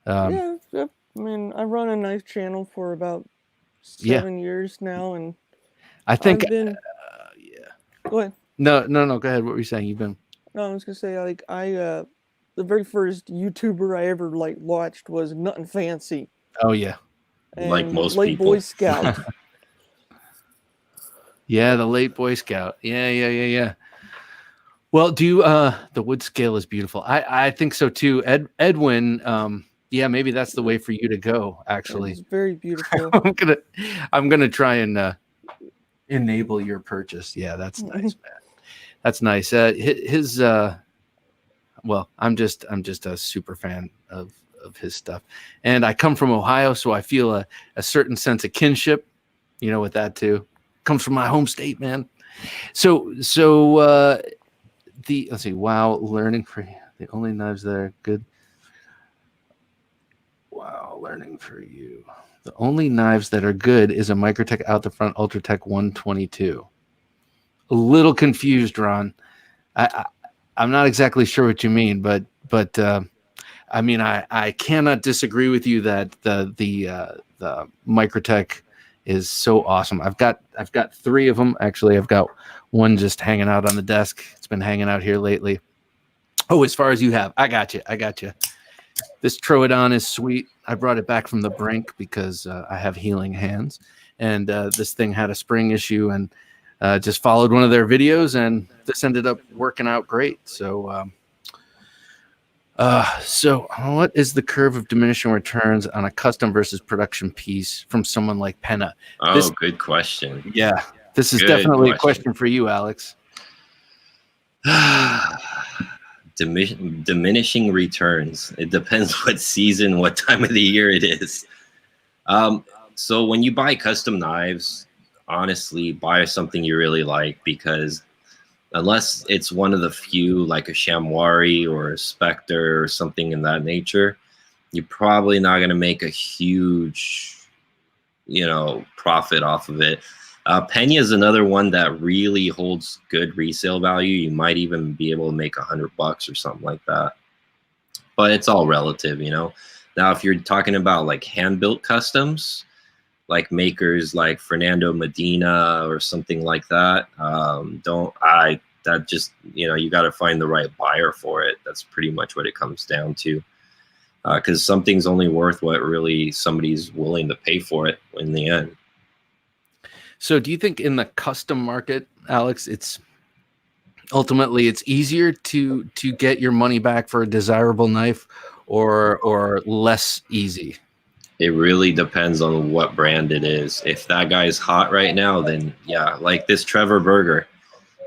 Yeah. I mean, I run a knife channel for about 7 years now, and I think. Yeah. Go ahead. No. Go ahead. What were you saying? You've been. No, I was gonna say the very first YouTuber I ever watched was Nothing Fancy. Oh yeah. And like most late people. Boy Scout. Yeah, the late Boy Scout. Yeah. Well, the wood scale is beautiful. I think so too. Edwin, yeah, maybe that's the way for you to go, actually. It's very beautiful. I'm gonna try and enable your purchase. Yeah, that's nice, man. That's nice. His well, I'm just a super fan of his stuff, and I come from Ohio, so I feel a certain sense of kinship, with that too. Comes from my home state, man. So let's see. Wow, learning for the only knives that are good. Wow, learning for you. The only knives that are good is a Microtech out the front Ultratech 122. A little confused, Ron. I'm not exactly sure what you mean, but I mean I cannot disagree with you that the Microtech is so awesome. I've got 3 of them actually. I've got one just hanging out on the desk. It's been hanging out here lately. Oh, as far as you have, I got you. This Troodon is sweet. I brought it back from the brink because I have healing hands, and this thing had a spring issue, and just followed one of their videos, and this ended up working out great. So, so what is the curve of diminishing returns on a custom versus production piece from someone like Penna? Oh, good question. Yeah, this is Good definitely a question. question for you, Alex. Diminishing returns. It depends what season, what time of the year it is. So when you buy custom knives, honestly, buy something you really like, because unless it's one of the few, like a Shamwari or a Spectre or something in that nature, you're probably not going to make a huge, profit off of it. Pena is another one that really holds good resale value. You might even be able to make $100 or something like that. But it's all relative, Now, if you're talking about like hand-built customs, like makers like Fernando Medina or something like that, you got to find the right buyer for it. That's pretty much what it comes down to. Because something's only worth what really somebody's willing to pay for it in the end. So do you think in the custom market, Alex, it's easier to get your money back for a desirable knife or less easy? It really depends on what brand it is. If that guy's hot right now, then yeah, like this Trevor Burger,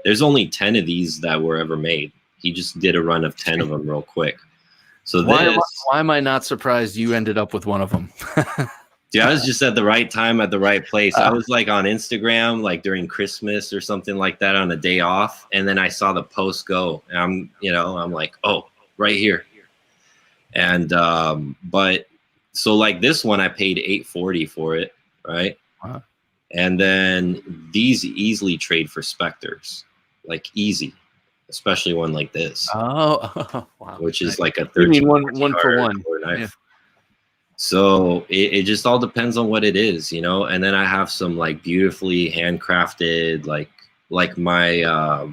there's only 10 of these that were ever made. He just did a run of 10 of them real quick. So why am I not surprised you ended up with one of them? Dude, I was just at the right time at the right place. I was like on Instagram, like during Christmas or something like that on a day off. And then I saw the post go, and I'm like, oh, right here. And, but so like this one, I paid $840 for it. Right. Wow. And then these easily trade for Spectres, like easy, especially one like this. Oh, wow. Which is like a 13. You mean one for one. Knife. Yeah. So it just all depends on what it is, And then I have some like beautifully handcrafted, like my I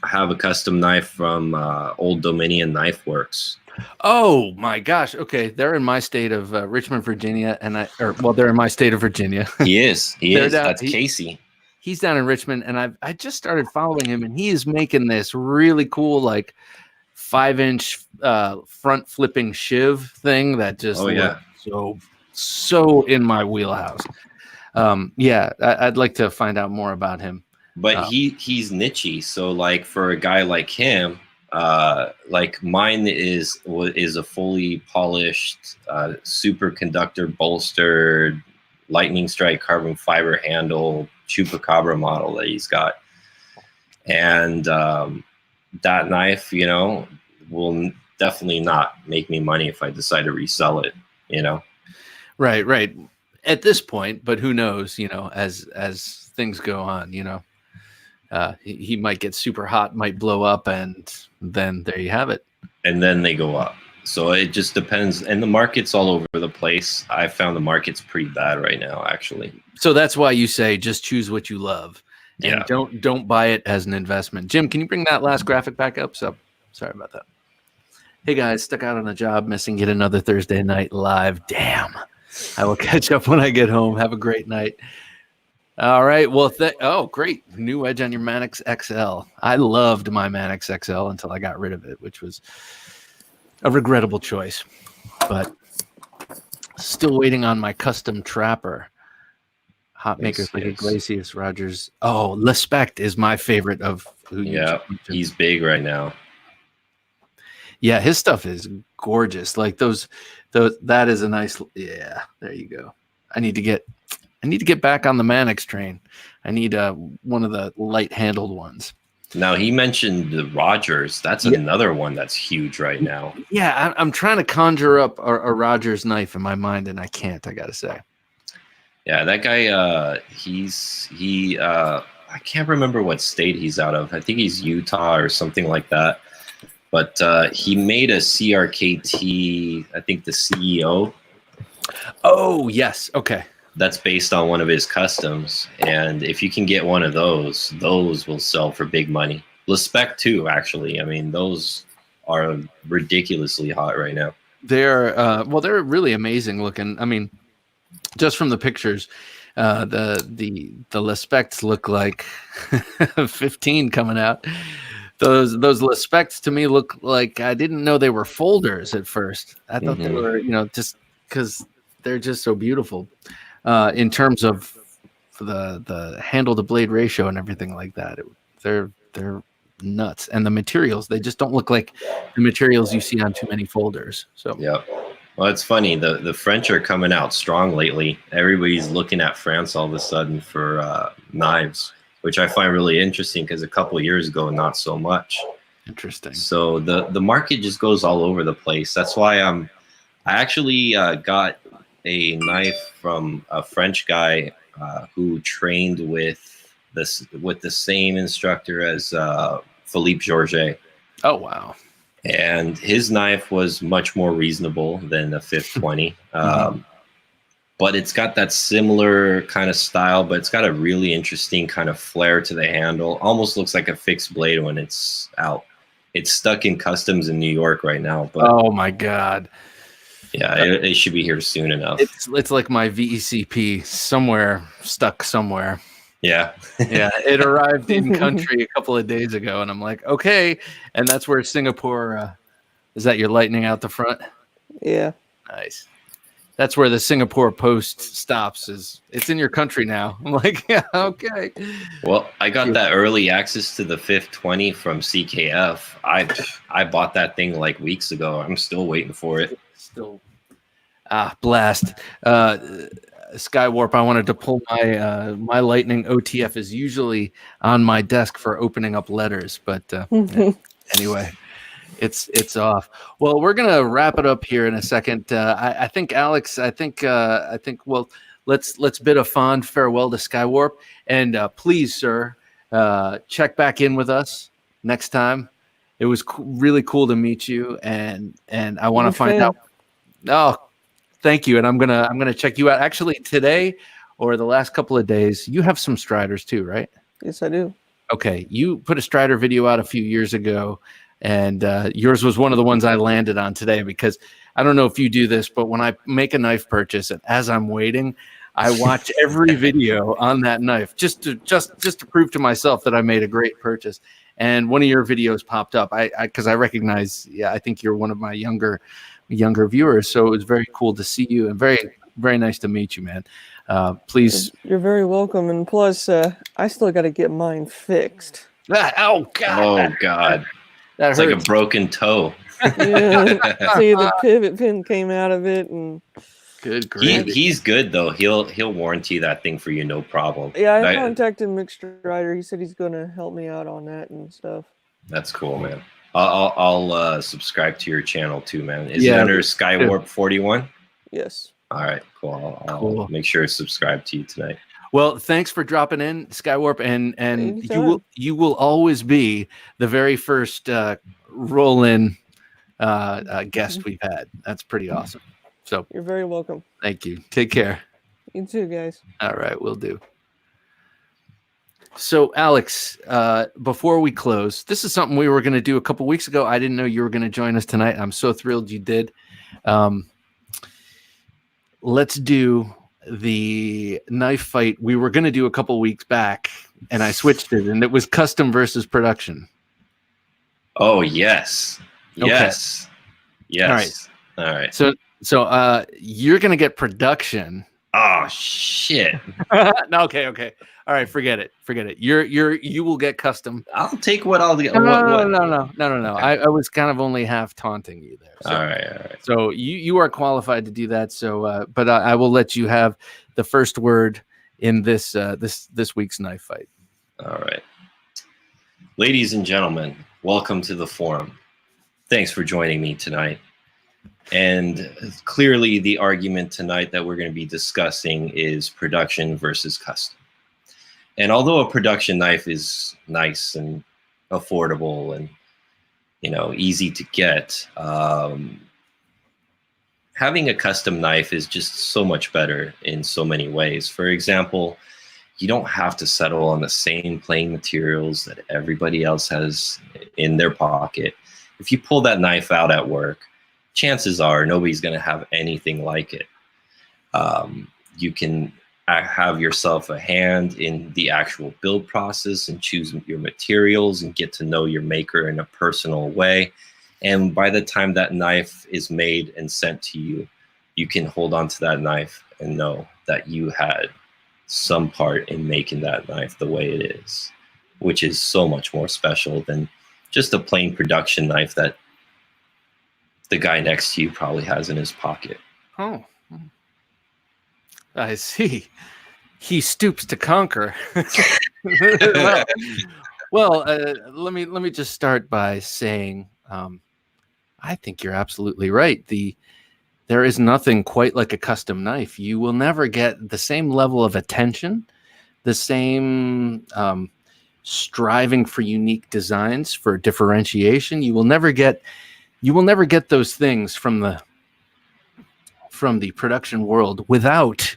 have a custom knife from Old Dominion Knife Works. Oh my gosh! Okay, they're in my state of Richmond, Virginia, and they're in my state of Virginia. He is. That's Casey. He's down in Richmond, and I just started following him, and he is making this really cool, like 5-inch front flipping shiv thing that just so in my wheelhouse. Yeah, I'd like to find out more about him. But he's nichey, so like for a guy like him, like mine is a fully polished superconductor bolstered lightning strike carbon fiber handle chupacabra model that he's got, and that knife, will definitely not make me money if I decide to resell it, Right. At this point, but who knows, as things go on, he might get super hot, might blow up, and then there you have it. And then they go up. So it just depends. And the market's all over the place. I found the market's pretty bad right now, actually. So that's why you say just choose what you love. And Yeah. don't buy it as an investment. Jim, can you bring that last graphic back up? So sorry about that. Hey guys, stuck out on a job, missing yet another Thursday night live. Damn. I will catch up when I get home. Have a great night. All right. Well, great. New edge on your Manix XL. I loved my Manix XL until I got rid of it, which was a regrettable choice. But still waiting on my custom trapper. Hot makers like Iglesias, Rogers. Oh, Lespect is my favorite of who you Yeah, he's big right now. Yeah, his stuff is gorgeous. Like those that is a nice. Yeah, there you go. I need to get back on the Manix train. I need one of the light handled ones. Now he mentioned the Rogers. That's another one that's huge right now. Yeah, I'm trying to conjure up a Rogers knife in my mind, and I can't. I gotta say. Yeah, that guy. I can't remember what state he's out of. I think he's Utah or something like that. But he made a CRKT. I think the CEO. Oh yes, okay. That's based on one of his customs, and if you can get one of those will sell for big money. Lespec too, actually. I mean, those are ridiculously hot right now. They're they're really amazing looking. I mean, just from the pictures, the Lespecs look like 15 coming out. Those Lespecs to me look like I didn't know they were folders at first. I thought they were, just because they're just so beautiful. In terms of the handle to blade ratio and everything like that, they're nuts. And the materials, they just don't look like the materials you see on too many folders. So yeah, well, it's funny. The French are coming out strong lately. Everybody's looking at France all of a sudden for knives, which I find really interesting because a couple of years ago, not so much. Interesting. So the market just goes all over the place. That's why I actually got a knife from a French guy who trained with the same instructor as Philippe Georget. Oh wow! And his knife was much more reasonable than the 520, but it's got that similar kind of style. But it's got a really interesting kind of flare to the handle. Almost looks like a fixed blade when it's out. It's stuck in customs in New York right now. But oh my god! Yeah, it should be here soon enough. It's like my VECP stuck somewhere. Yeah. Yeah, it arrived in country a couple of days ago, and I'm like, okay. And that's where Singapore, is that your lightning out the front? Yeah. Nice. That's where the Singapore post stops. It's in your country now. I'm like, yeah, okay. Well, I got that early access to the 520 from CKF. I bought that thing like weeks ago. I'm still waiting for it. Blast. Skywarp, I wanted to pull my Lightning OTF is usually on my desk for opening up letters, but anyway, it's off. Well, we're gonna wrap it up here in a second. I think Alex, well, let's bid a fond farewell to Skywarp, and please, sir, check back in with us next time. It was really cool to meet you, and I want to find out. Oh, thank you. And I'm gonna check you out. Actually, today or the last couple of days, you have some Striders too, right? Yes, I do. Okay, you put a Strider video out a few years ago, and yours was one of the ones I landed on today because I don't know if you do this, but when I make a knife purchase, and as I'm waiting, I watch every video on that knife just to prove to myself that I made a great purchase. And one of your videos popped up. Because I recognize, I think you're one of my younger viewers. So it was very cool to see you and very, very nice to meet you, man. Please. You're very welcome. And plus, I still got to get mine fixed. Oh God. It's like a broken toe. Yeah. See, the pivot pin came out of it, and good grief. He's good though. He'll warranty that thing for you, no problem. Yeah, I contacted Mixstrider. He said he's going to help me out on that and stuff. That's cool, man. I'll subscribe to your channel too, man. Is it under Skywarp 41? Yes. All right, cool. I'll make sure to subscribe to you tonight. Well, thanks for dropping in, Skywarp, and you will always be the very first roll-in guest we've had. That's pretty awesome. So you're very welcome. Thank you. Take care. You too, guys. All right, will do. So, Alex, before we close, this is something we were going to do a couple weeks ago. I didn't know you were going to join us tonight. I'm so thrilled you did. Let's do the knife fight we were going to do a couple weeks back, and I switched it, and it was custom versus production. Oh, yes. Yes. Okay. Yes. All right. So you're going to get production. Oh, shit. No, okay. All right, forget it. You will get custom. I'll take what I'll get. No. Okay. I was kind of only half taunting you there. So, all right. So you are qualified to do that. So, but I will let you have the first word in this week's knife fight. All right, ladies and gentlemen, welcome to the forum. Thanks for joining me tonight. And clearly, the argument tonight that we're going to be discussing is production versus custom. And although a production knife is nice and affordable and, easy to get, having a custom knife is just so much better in so many ways. For example, you don't have to settle on the same plain materials that everybody else has in their pocket. If you pull that knife out at work, chances are nobody's going to have anything like it. You can have yourself a hand in the actual build process and choose your materials and get to know your maker in a personal way. And by the time that knife is made and sent to you, you can hold on to that knife and know that you had some part in making that knife the way it is, which is so much more special than just a plain production knife that the guy next to you probably has in his pocket. Oh, I see. He stoops to conquer. Well, let me just start by saying, I think you're absolutely right. There is nothing quite like a custom knife. You will never get the same level of attention, the same striving for unique designs, for differentiation. You will never get those things from the production world without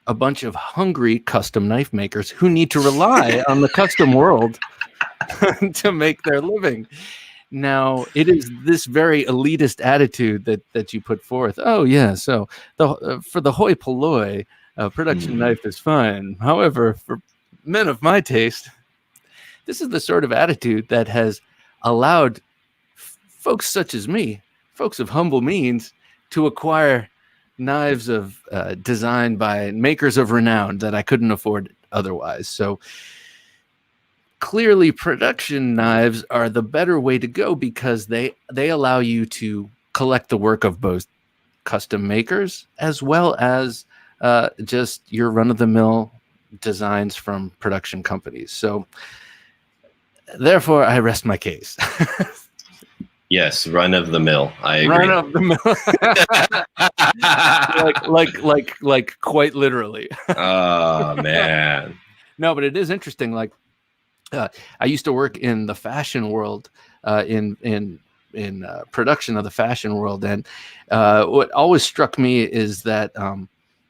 a bunch of hungry custom knife makers who need to rely on the custom world to make their living. Now, it is this very elitist attitude that you put forth. Oh, yeah, so for the hoi polloi, production knife is fine. However, for men of my taste, this is the sort of attitude that has allowed folks such as me, folks of humble means, to acquire knives of designed by makers of renown that I couldn't afford otherwise. So clearly production knives are the better way to go because they allow you to collect the work of both custom makers as well as just your run-of-the-mill designs from production companies. So therefore I rest my case. Yes, run of the mill. I agree. Run of the mill. like quite literally. Oh man. No, but it is interesting. Like I used to work in the fashion world, in production of the fashion world, and what always struck me is that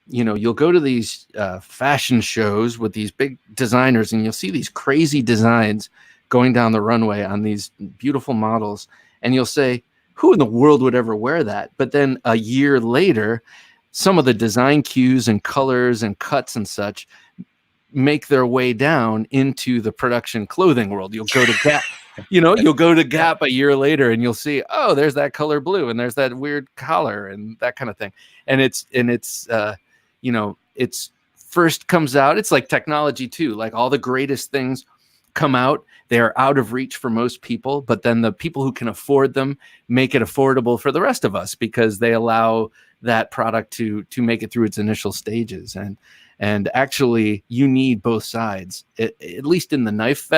you'll go to these fashion shows with these big designers, and you'll see these crazy designs going down the runway on these beautiful models. And you'll say, who in the world would ever wear that? But then a year later, some of the design cues and colors and cuts and such make their way down into the production clothing world. You'll go to Gap, you'll go to Gap a year later and you'll see, oh, there's that color blue and there's that weird collar and that kind of thing. And it's first comes out. It's like technology too. Like all the greatest things come out, they're out of reach for most people, but then the people who can afford them make it affordable for the rest of us because they allow that product to make it through its initial stages. And actually you need both sides, at least in the knife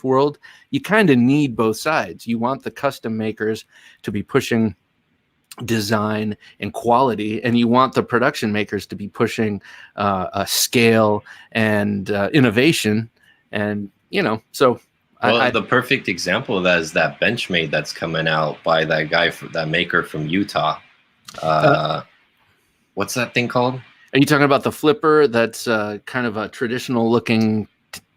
world, you kind of need both sides. You want the custom makers to be pushing design and quality, and you want the production makers to be pushing scale and innovation. And so the perfect example of that is that Benchmade that's coming out by that guy, that maker from Utah. What's that thing called? Are you talking about the flipper that's kind of a traditional looking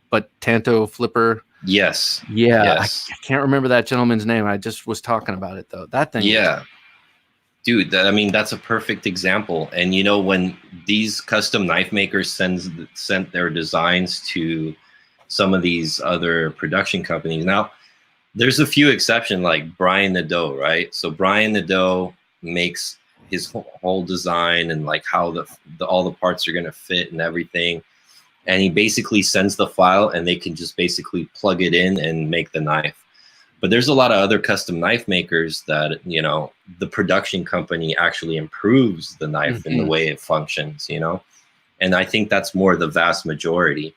but Tanto flipper? Yes. Yeah. Yes. I can't remember that gentleman's name. I just was talking about it though. That thing. Yeah. Dude, I mean, that's a perfect example. And when these custom knife makers sent their designs to some of these other production companies. Now, there's a few exceptions, like Brian Nadeau, right? So Brian Nadeau makes his whole design and like how all the parts are going to fit and everything. And he basically sends the file and they can just basically plug it in and make the knife. But there's a lot of other custom knife makers that, the production company actually improves the knife in the way it functions, and I think that's more the vast majority.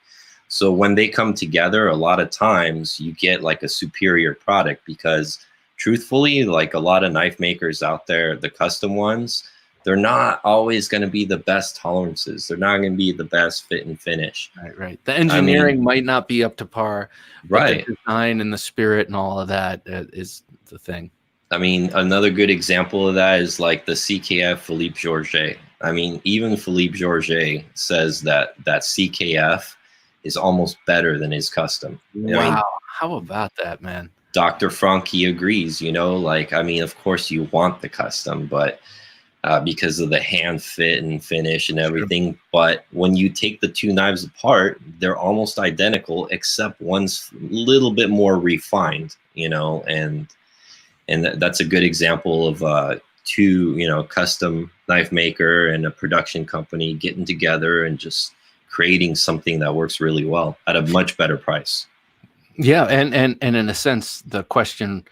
So when they come together, a lot of times you get like a superior product, because truthfully, like a lot of knife makers out there, the custom ones, they're not always going to be the best tolerances. They're not going to be the best fit and finish. Right. The engineering might not be up to par. Right. The design and the spirit and all of that is the thing. I mean, another good example of that is like the CKF Philippe Georget. I mean, even Philippe Georget says that CKF is almost better than his custom. Wow. I mean, how about that, man? Dr. Franke agrees, I mean, of course you want the custom, but because of the hand fit and finish and everything. Sure. But when you take the two knives apart, they're almost identical, except one's a little bit more refined, and that's a good example of two, custom knife maker and a production company getting together and just creating something that works really well at a much better price. Yeah, and in a sense, the question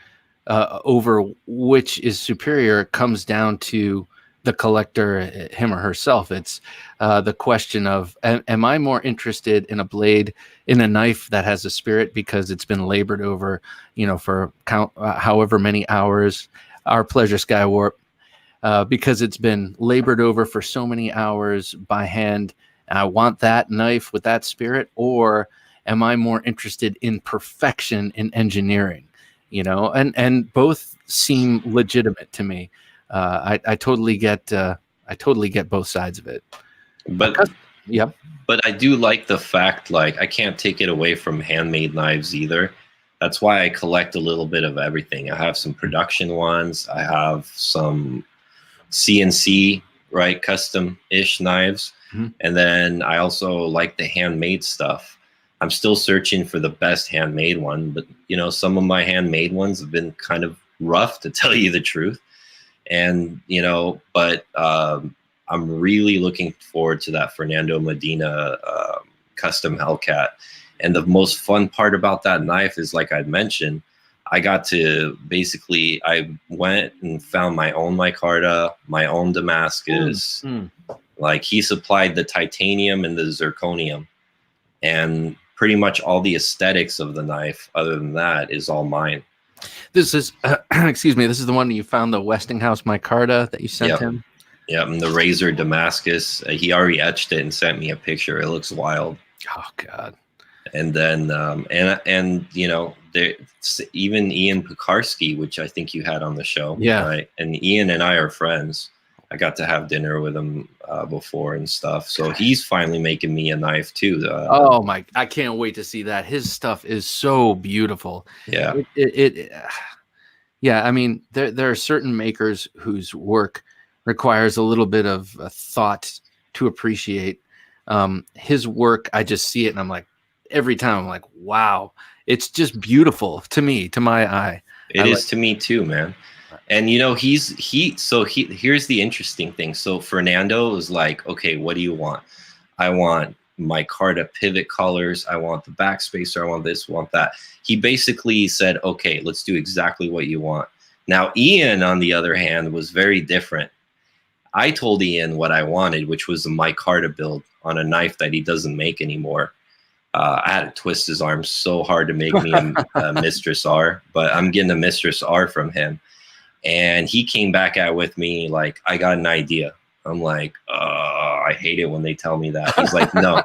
over which is superior comes down to the collector, him or herself. It's the question of, am I more interested in a blade, in a knife that has a spirit because it's been labored over, for however many hours, our pleasure sky warp, because it's been labored over for so many hours by hand. I want that knife with that spirit, or am I more interested in perfection in engineering? And both seem legitimate to me. I totally get both sides of it. But yeah, but I do like the fact, like, I can't take it away from handmade knives either. That's why I collect a little bit of everything. I have some production ones. I have some CNC, right, custom-ish knives. Mm-hmm. And then I also like the handmade stuff. I'm still searching for the best handmade one, but some of my handmade ones have been kind of rough, to tell you the truth. And but I'm really looking forward to that Fernando Medina custom Hellcat. And the most fun part about that knife is, like I'd mentioned, I got to basically, I went and found my own micarta, my own Damascus. Like, he supplied the titanium and the zirconium, and pretty much all the aesthetics of the knife, other than that, is all mine. This is, excuse me, this is the one you found, the Westinghouse micarta that you sent him? Yeah, and the Razor Damascus. He already etched it and sent me a picture. It looks wild. Oh, God. And then, and there's even Ian Pekarski, which I think you had on the show. Yeah. Right? And Ian and I are friends. I got to have dinner with him before and stuff. So he's finally making me a knife too. Oh my! I can't wait to see that. His stuff is so beautiful. Yeah. Yeah. I mean, there are certain makers whose work requires a little bit of thought to appreciate. His work, I just see it and I'm like, every time I'm like, wow, it's just beautiful to me, to my eye. It is to me too, man. And here's the interesting thing. So Fernando was like, okay, what do you want? I want micarta pivot colors. I want the backspacer. I want this, want that. He basically said, okay, let's do exactly what you want. Now, Ian, on the other hand, was very different. I told Ian what I wanted, which was a micarta build on a knife that he doesn't make anymore. I had to twist his arm so hard to make me a Mistress R, but I'm getting a Mistress R from him. And he came back out with me like, I got an idea. I'm like, I hate it when they tell me that. He's like, no,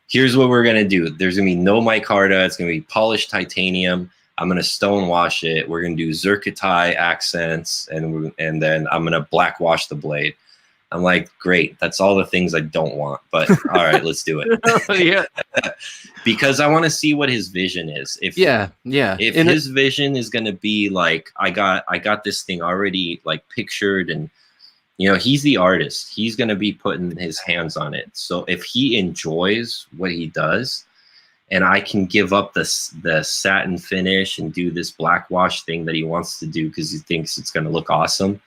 here's what we're going to do. There's going to be no micarta. It's going to be polished titanium. I'm going to stone wash it. We're going to do zircotai accents. And then I'm going to black wash the blade. I'm like, great. That's all the things I don't want. But all right, let's do it. Yeah. Because I want to see what his vision is. If his vision is going to be like, I got this thing already like pictured, and he's the artist. He's going to be putting his hands on it. So if he enjoys what he does, and I can give up the satin finish and do this black wash thing that he wants to do because he thinks it's going to look awesome,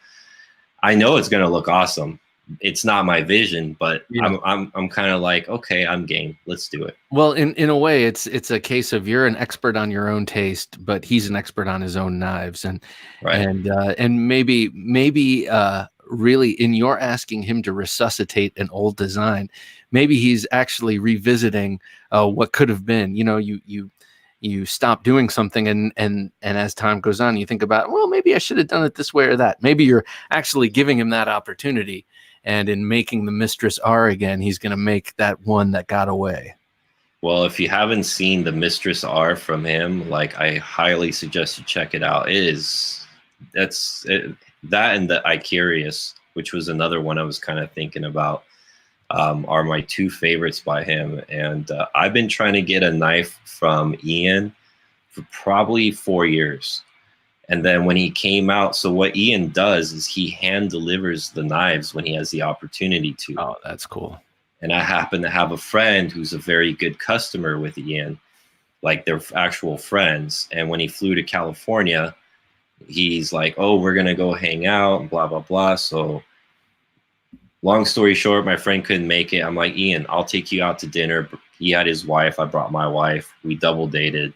I know it's going to look awesome. It's not my vision, but I'm kind of like, okay, I'm game. Let's do it. Well, in a way, it's a case of you're an expert on your own taste, but he's an expert on his own knives, and maybe really in your asking him to resuscitate an old design, maybe he's actually revisiting what could have been. You stop doing something, and as time goes on, you think about, well, maybe I should have done it this way or that. Maybe you're actually giving him that opportunity. And in making the Mistress R again, he's going to make that one that got away. Well, if you haven't seen the Mistress R from him, like, I highly suggest you check it out. That and the Icarius, which was another one I was kind of thinking about, are my two favorites by him. And I've been trying to get a knife from Ian for probably 4 years. And then when he came out, so what Ian does is he hand delivers the knives when he has the opportunity to. Oh, that's cool. And I happen to have a friend who's a very good customer with Ian, like they're actual friends. And when he flew to California, he's like, oh, we're going to go hang out and blah, blah, blah. So long story short, my friend couldn't make it. I'm like, Ian, I'll take you out to dinner. He had his wife. I brought my wife. We double dated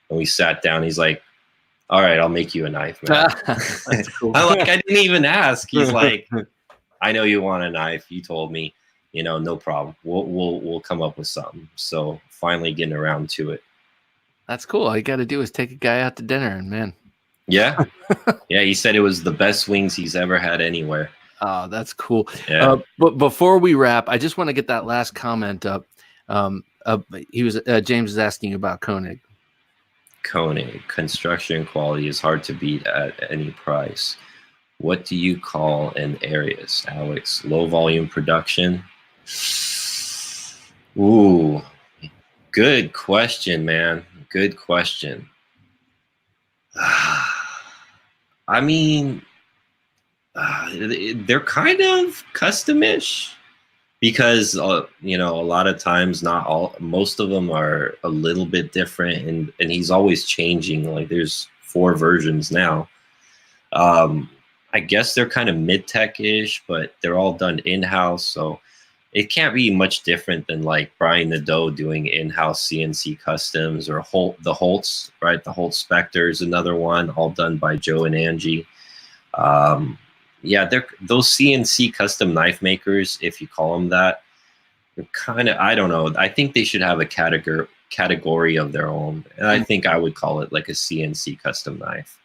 and we sat down. He's like, all right, I'll make you a knife, man. That's cool. I'm like, I didn't even ask. He's like, I know you want a knife. You told me, no problem. We'll come up with something. So finally getting around to it. That's cool. All you got to do is take a guy out to dinner, and man. Yeah. Yeah. He said it was the best wings he's ever had anywhere. Oh, that's cool. Yeah. But before we wrap, I just want to get that last comment up. James is asking you about Koenig. Koenig, construction quality is hard to beat at any price. What do you call an Arius, Alex? Low volume production? Ooh, good question, man. Good question. I mean, they're kind of custom-ish. Because, a lot of times, most of them are a little bit different, and he's always changing. Like, there's 4 versions now. I guess they're kind of mid-tech-ish, but they're all done in-house, so it can't be much different than, like, Brian Nadeau doing in-house CNC customs, or the Holtz, right? The Holtz Spectre is another one, all done by Joe and Angie. Yeah, they're those CNC custom knife makers, if you call them that. They're kind of, I don't know. I think they should have a category of their own, and I think I would call it like a CNC custom knife.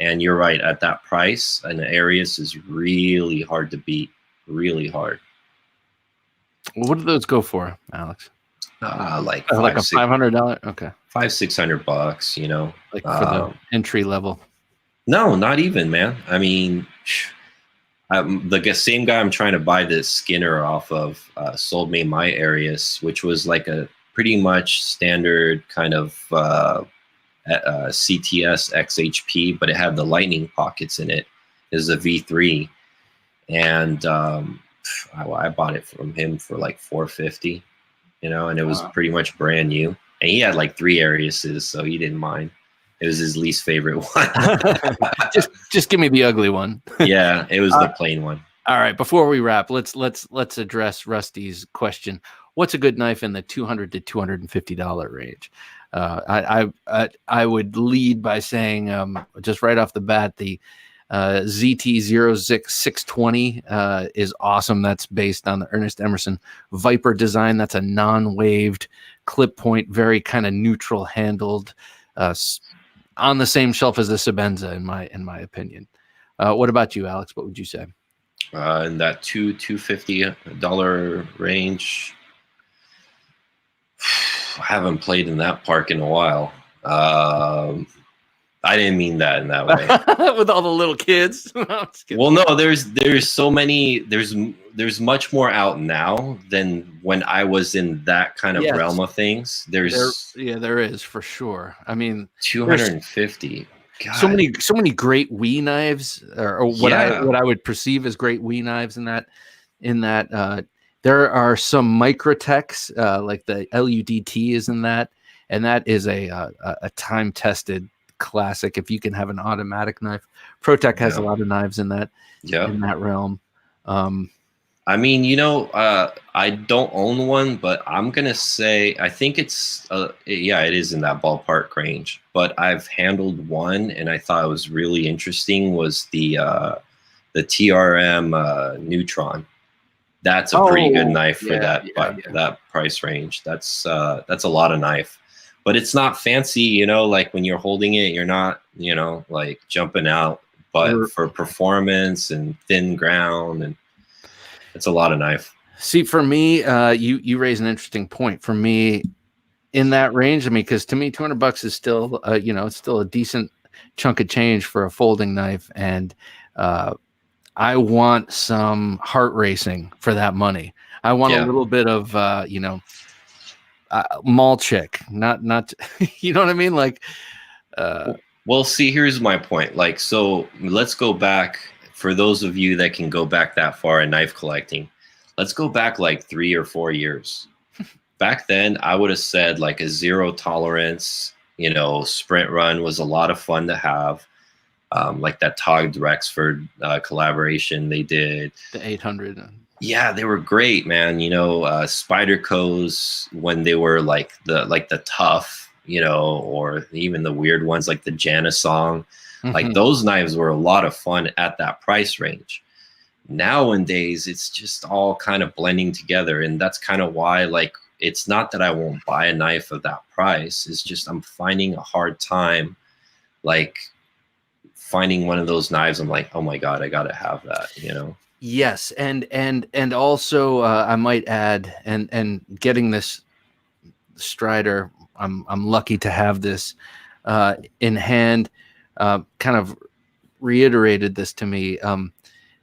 And you're right, at that price, an Arius is really hard to beat. Really hard. What do those go for, Alex? Like a $500. Okay, $500-600. like for the entry level. No, not even, man. I mean, the same guy I'm trying to buy this Skinner off of sold me my Arius, which was like a pretty much standard kind of CTS XHP, but it had the lightning pockets in it. It was a V3, and I bought it from him for like $450, and it was pretty much brand new. And he had like 3 Ariuses, so he didn't mind. It was his least favorite one. just give me the ugly one. Yeah, it was the plain one. All right, before we wrap, let's address Rusty's question. What's a good knife in the $200 to $250 range? I would lead by saying, just right off the bat, the ZT-06-620 is awesome. That's based on the Ernest Emerson Viper design. That's a non-waved clip point, very kind of neutral handled, on the same shelf as the Sebenza, in my opinion. What about you, Alex? What would you say? In that $250 range, I haven't played in that park in a while. I didn't mean that in that way. With all the little kids. No, I'm just kidding. Well, no, there's so many. There's much more out now than when I was in that kind of Yes. realm of things. There's there is for sure. I mean, 250. God. So many great Wii knives, or what Yeah. I would perceive as great Wii knives in that. There are some Microtechs, like the LUDT is in that, and that is a time tested classic. If you can have an automatic knife, ProTech has a lot of knives in that in that realm. I mean, I don't own one, but I'm gonna say I think it's it is in that ballpark range. But I've handled one, and I thought it was really interesting. Was the TRM Neutron? That's a pretty good knife for that price range. That's a lot of knife, but it's not fancy. Like when you're holding it, you're not like jumping out. But for performance and thin ground, and it's a lot of knife. See, for me, you raise an interesting point. For me, in that range, I mean, because to me, $200 is still, it's still a decent chunk of change for a folding knife, and I want some heart racing for that money. I want a little bit of, mall chick, not, you know what I mean? Like, well, see, here's my point. Like, so let's go back for those of you that can go back that far in knife collecting. Let's go back like 3 or 4 years. Back then, I would have said like a zero tolerance, sprint run was a lot of fun to have. Like that Todd Rexford collaboration they did. The 800. Yeah, they were great, man. Spyderco's when they were like the tough, or even the weird ones like the Jana song. Mm-hmm. Like those knives were a lot of fun at that price range. Nowadays, it's just all kind of blending together. And that's kind of why, like, it's not that I won't buy a knife of that price. It's just I'm finding a hard time, like, finding one of those knives. I'm like, oh my God, I got to have that, Yes. And also I might add, and getting this Strider, I'm lucky to have this in hand, kind of reiterated this to me.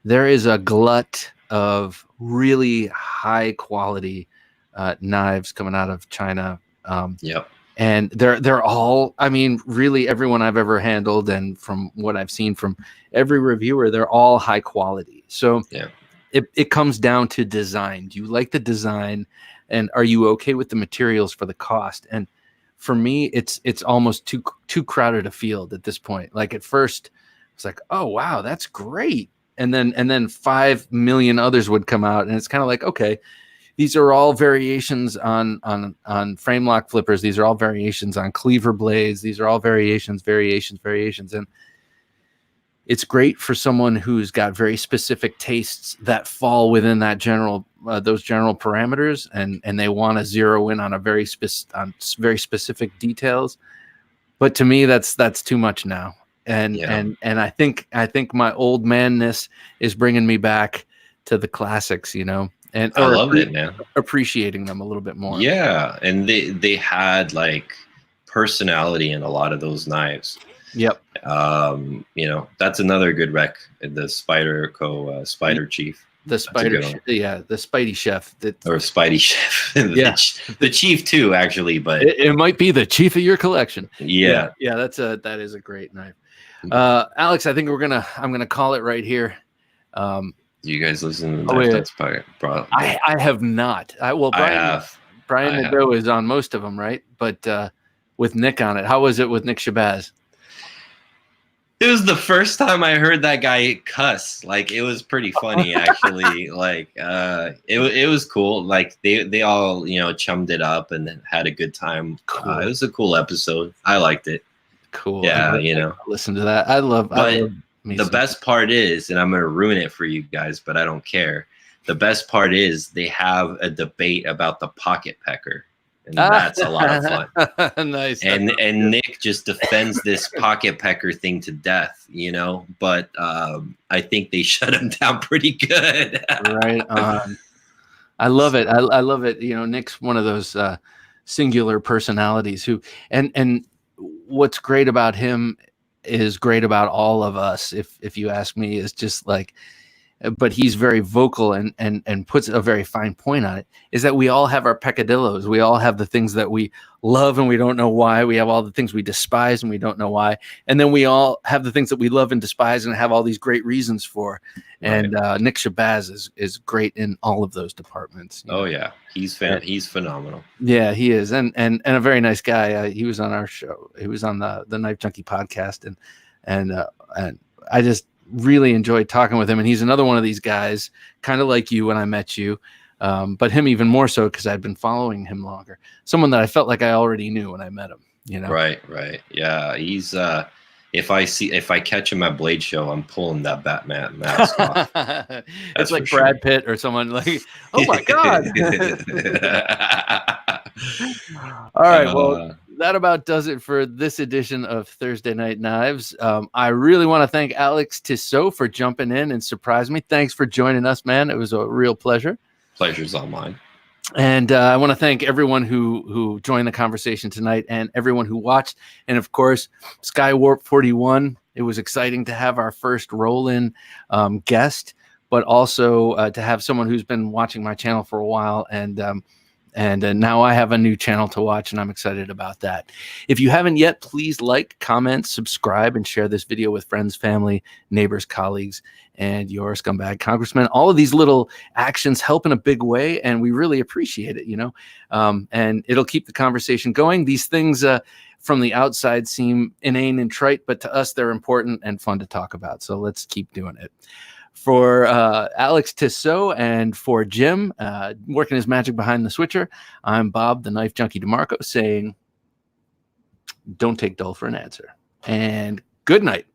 There is a glut of really high quality knives coming out of China. And they're all, I mean, really everyone I've ever handled, and from what I've seen from every reviewer, they're all high quality. So it comes down to design. Do you like the design, and are you okay with the materials for the cost? And for me, it's almost too crowded a field at this point. Like at first, it's like, oh wow, that's great. And then 5 million others would come out, and it's kind of like, okay, these are all variations on frame lock flippers. These are all variations on cleaver blades. These are all variations. And it's great for someone who's got very specific tastes that fall within that those general parameters, and they want to zero in on very specific details. But to me, that's too much now. And I think my old manness is bringing me back to the classics, and I love it, man. Appreciating them a little bit more. Yeah, and they had like personality in a lot of those knives. Yep. That's another good rec. The Spyderco Spider Chief. The Spider, the Spidey Chef. Or Spidey Chef. The Chief too, actually, but it might be the chief of your collection. Yeah. That is a great knife. Alex, I think I'm gonna call it right here. Do you guys listen to the Knife That's Bro? I have not. Brian Nadeau is on most of them, right? But with Nick on it, how was it with Nick Shabazz? It was the first time I heard that guy cuss. Like, it was pretty funny, actually. Like, it was cool. Like, they all, chummed it up and had a good time. Cool. It was a cool episode. I liked it. Cool. Yeah, listen to that. I love the best part is, and I'm going to ruin it for you guys, but I don't care. The best part is they have a debate about the pocket pecker. And that's a lot of fun. Nice. And Nick just defends this pocket pecker thing to death, but I think they shut him down pretty good. Right on. I love it. I love it. Nick's one of those singular personalities who, and what's great about him is great about all of us, if you ask me, is just like, but he's very vocal and puts a very fine point on it, is that we all have our peccadillos. We all have the things that we love and we don't know why. We have all the things we despise and we don't know why. And then we all have the things that we love and despise and have all these great reasons for. And Nick Shabazz is great in all of those departments. Oh yeah, he's phenomenal. Yeah, he is, and a very nice guy. He was on our show. He was on the Knife Junkie podcast, and I just really enjoyed talking with him. And he's another one of these guys, kind of like you when I met you, but him even more so because I'd been following him longer. Someone that I felt like I already knew when I met him. You know, right. Yeah, he's. If I catch him at Blade Show, I'm pulling that Batman mask off. It's like Brad Pitt or someone like, oh my God. All right. Well, that about does it for this edition of Thursday Night Knives. I really want to thank Alex Tissot for jumping in and surprising me. Thanks for joining us, man. It was a real pleasure. Pleasure's all mine. And I want to thank everyone who joined the conversation tonight and everyone who watched. And of course, Skywarp 41. It was exciting to have our first roll-in guest, but also to have someone who's been watching my channel for a while. And now I have a new channel to watch, and I'm excited about that. If you haven't yet, please like, comment, subscribe, and share this video with friends, family, neighbors, colleagues, and your scumbag congressman. All of these little actions help in a big way, and we really appreciate it, you know. And it'll keep the conversation going. These things from the outside seem inane and trite, but to us, they're important and fun to talk about. So let's keep doing it. For Alex Tissot and for Jim, working his magic behind the switcher, I'm Bob, the Knife Junkie DeMarco, saying, don't take dull for an answer. And good night.